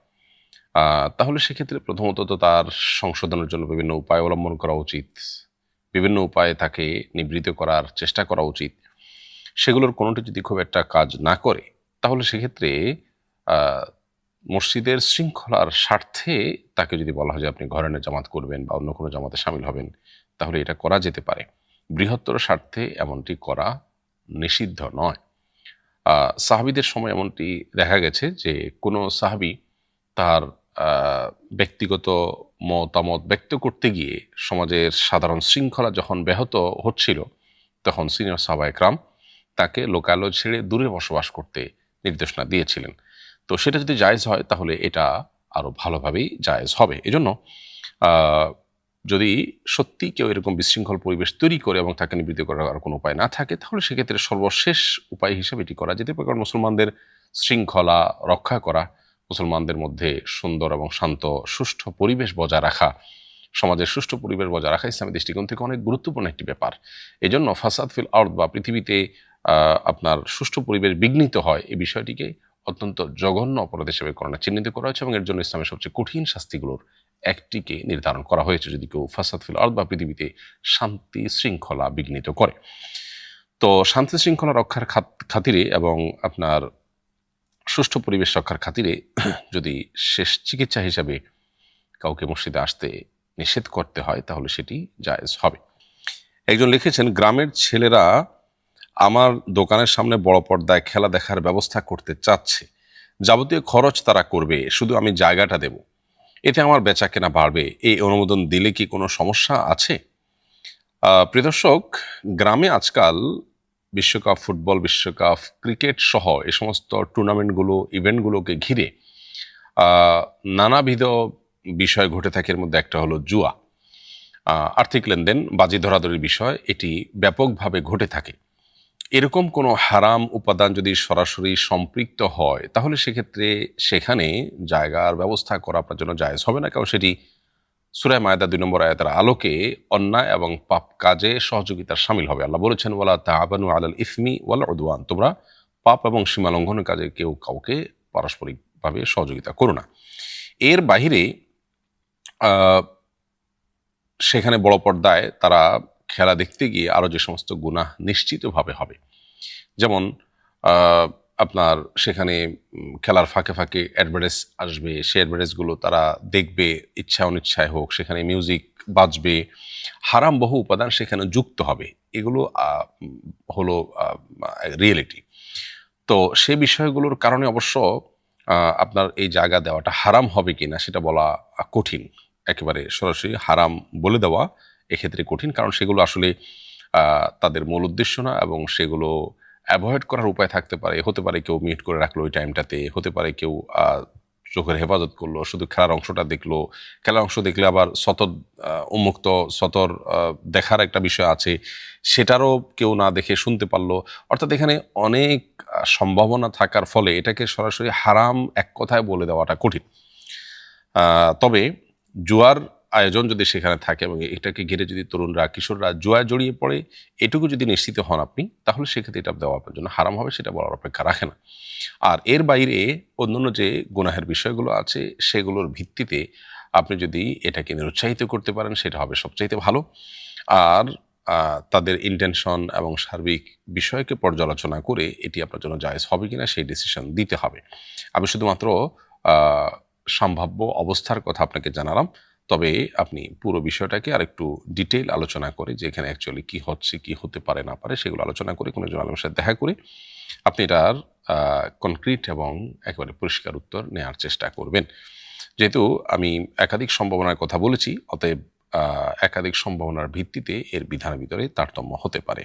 তাহলে সেক্ষেত্রে প্রথমত তো তার সংশোধনের জন্য বিভিন্ন উপায় অবলম্বন করা উচিত, বিভিন্ন উপায়ে তাকে নিবৃত্ত করার চেষ্টা করা উচিত। সেগুলোর কোনোটি যদি খুব একটা কাজ না করে, তাহলে সেক্ষেত্রে মসজিদের শৃঙ্খলার স্বার্থে তাকে যদি বলা হয় যে আপনি ঘরানের জামাত করবেন বা অন্য কোনো জামাতে সামিল হবেন, তাহলে এটা করা যেতে পারে। বৃহত্তর স্বার্থে এমনটি করা নিষিদ্ধ নয়। সাহাবীদের সময় এমনটি দেখা গেছে যে কোনো সাহাবী তার ব্যক্তিগত মতামত ব্যক্ত করতে গিয়ে সমাজের সাধারণ শৃঙ্খলা যখন ব্যাহত হচ্ছিল, তখন সিনিয়র সাহাবায়ে কেরাম তাকে লোকালয় ছেড়ে দূরে বসবাস করতে নির্দেশনা দিয়েছিলেন। তো সেটা যদি জায়েজ হয় তাহলে এটা আরো ভালোভাবেই জায়েজ হবে। এজন্য যদি সত্যি কেউ এরকম বিশৃঙ্খল পরিবেশ তৈরি করে এবং তাকে নিবৃত্ত করার কোনো উপায় না থাকে, তাহলে সেক্ষেত্রে সর্বশেষ উপায় হিসেবে এটি করা যেতে পারে। কারণ মুসলমানদের শৃঙ্খলা রক্ষা করা, মুসলমানদের মধ্যে সুন্দর এবং শান্ত সুষ্ঠু পরিবেশ বজায় রাখা, সমাজের সুষ্ঠু পরিবেশ বজায় রাখা ইসলামী দৃষ্টিকোণ থেকে অনেক গুরুত্বপূর্ণ একটি ব্যাপার। এই জন্য ফাসাদ ফিল আরদ বা পৃথিবীতে আপনার সুষ্ঠু পরিবেশ বিঘ্নিত হয়, এই বিষয়টিকে অত্যন্ত জঘন্য অপরাধ হিসেবে চিহ্নিত করা হয়েছে এবং এর জন্য ইসলামের সবচেয়ে কঠিন শাস্তিগুলোর একটিকে নির্ধারণ করা হয়েছে যদি কেউ ফাসাদ ফিল আরদ বা পৃথিবীতে শান্তি শৃঙ্খলা বিঘ্নিত করে। তো শান্তি শৃঙ্খলা রক্ষার খাতিরে এবং আপনার সুষ্ঠু পরিবেশ রক্ষার খাতিরে যদি শেষ চিকিৎসা হিসাবে কাউকে মসজিদে আসতে নিষেধ করতে হয় তাহলে সেটি জায়েজ হবে। একজন লিখেছেন, গ্রামের ছেলেরা আমার দোকানের সামনে বড় পর্দায় খেলা দেখার ব্যবস্থা করতে চাচ্ছে। যাবতীয় খরচ তারা করবে, শুধু আমি জায়গাটা দেব, এতে আমার বেচা কেনা বাড়বে। এই অনুমোদন দিলে কি কোনো সমস্যা আছে? প্রিয় দর্শক, গ্রামে আজকাল বিশ্বকাপ, ফুটবল বিশ্বকাপ, ক্রিকেট সহ এই সমস্ত টুর্নামেন্টগুলো, ইভেন্টগুলোকে ঘিরে নানাবিধ বিষয় ঘটে থাকে। এর মধ্যে একটা হলো জুয়া, আর্থিক লেনদেন, বাজি ধরাধরির বিষয়, এটি ব্যাপকভাবে ঘটে থাকে। এরকম কোনো হারাম উপাদান যদি সরাসরি সম্পৃক্ত হয় তাহলে সেক্ষেত্রে সেখানে জায়গার ব্যবস্থা করা আপনার জন্য জায়েজ হবে না, কারণ সেটি সূরা মায়দা 2 নম্বর আয়াতের আলোকে অন্যায় এবং পাপ কাজে সহযোগিতার শামিল হবে। আল্লাহ বলেছেন, ওয়ালা তাআবানু আলাল ইসমি ওয়াল উদওয়ান, তোমরা পাপ এবং সীমা লঙ্ঘনের কাজে কেউ কাউকে পারস্পরিকভাবে সহযোগিতা করো না। এর বাহিরে সেখানে বড় পর্দায় তারা খেলা দেখতে গিয়ে আরও যে সমস্ত গুনাহ নিশ্চিতভাবে হবে, যেমন আপনার সেখানে খেলার ফাঁকে ফাঁকে অ্যাডভার্টাইজ আসবে, সেই অ্যাডভার্টাইজগুলো তারা দেখবে, ইচ্ছা অনিচ্ছায় হোক, সেখানে মিউজিক বাজবে, হারাম বহু উপাদান সেখানে যুক্ত হবে। এগুলো হলো রিয়েলিটি। তো সে বিষয়গুলোর কারণে অবশ্য আপনার এই জায়গা দেওয়াটা হারাম হবে কিনা সেটা বলা কঠিন। একেবারে সরাসরি হারাম বলে দেওয়া এক্ষেত্রে কঠিন, কারণ সেগুলো আসলে তাদের মূল উদ্দেশ্য না, এবং সেগুলো অ্যাভয়েড করার উপায় থাকতে পারে। হতে পারে কেউ মিউট করে রাখলো ওই টাইমটাতে, হতে পারে কেউ চোখের হেফাজত করলো, শুধু খেলার অংশটা দেখলো। খেলার অংশ দেখলে আবার সতর উন্মুক্ত সতর দেখার একটা বিষয় আছে, সেটারও কেউ না দেখে শুনতে পারলো। অর্থাৎ এখানে অনেক সম্ভাবনা থাকার ফলে এটাকে সরাসরি হারাম এক কথায় বলে দেওয়াটা কঠিন। তবে জুয়ার আয়োজন যদি সেখানে থাকে এবং এটাকে ঘিরে যদি তরুণরা, কিশোররা জুয়ায় জড়িয়ে পড়ে, এটুকু যদি নিশ্চিত হন আপনি, তাহলে সেক্ষেত্রে এটা দেওয়া আপনার জন্য হারাম হবে, সেটা বলার অপেক্ষা রাখে না। আর এর বাইরে অন্যান্য যে গুনাহের বিষয়গুলো আছে সেগুলোর ভিত্তিতে আপনি যদি এটাকে নিরুৎসাহিত করতে পারেন সেটা হবে সবচাইতে ভালো। আর তাদের ইন্টেনশন এবং সার্বিক বিষয়কে পর্যালোচনা করে এটি আপনার জন্য জায়েজ হবে কিনা সেই ডিসিশন দিতে হবে। আমি শুধুমাত্র সম্ভাব্য অবস্থার কথা আপনাকে জানালাম, তবে আপনি পুরো বিষয়টাকে আরেকটু ডিটেইল আলোচনা করে যে এখানে অ্যাকচুয়ালি কি হচ্ছে, কি হতে পারে না পারে, সেগুলো আলোচনা করে কোনো একজন আলেমের সাথে দেখা করে আপনি এটার কনক্রিট এবং একেবারে পরিষ্কার উত্তর নেওয়ার চেষ্টা করবেন। যেহেতু আমি একাধিক সম্ভাবনার কথা বলেছি, অতএব একাধিক সম্ভাবনার ভিত্তিতে এর বিধানের ভিতরে তারতম্য হতে পারে।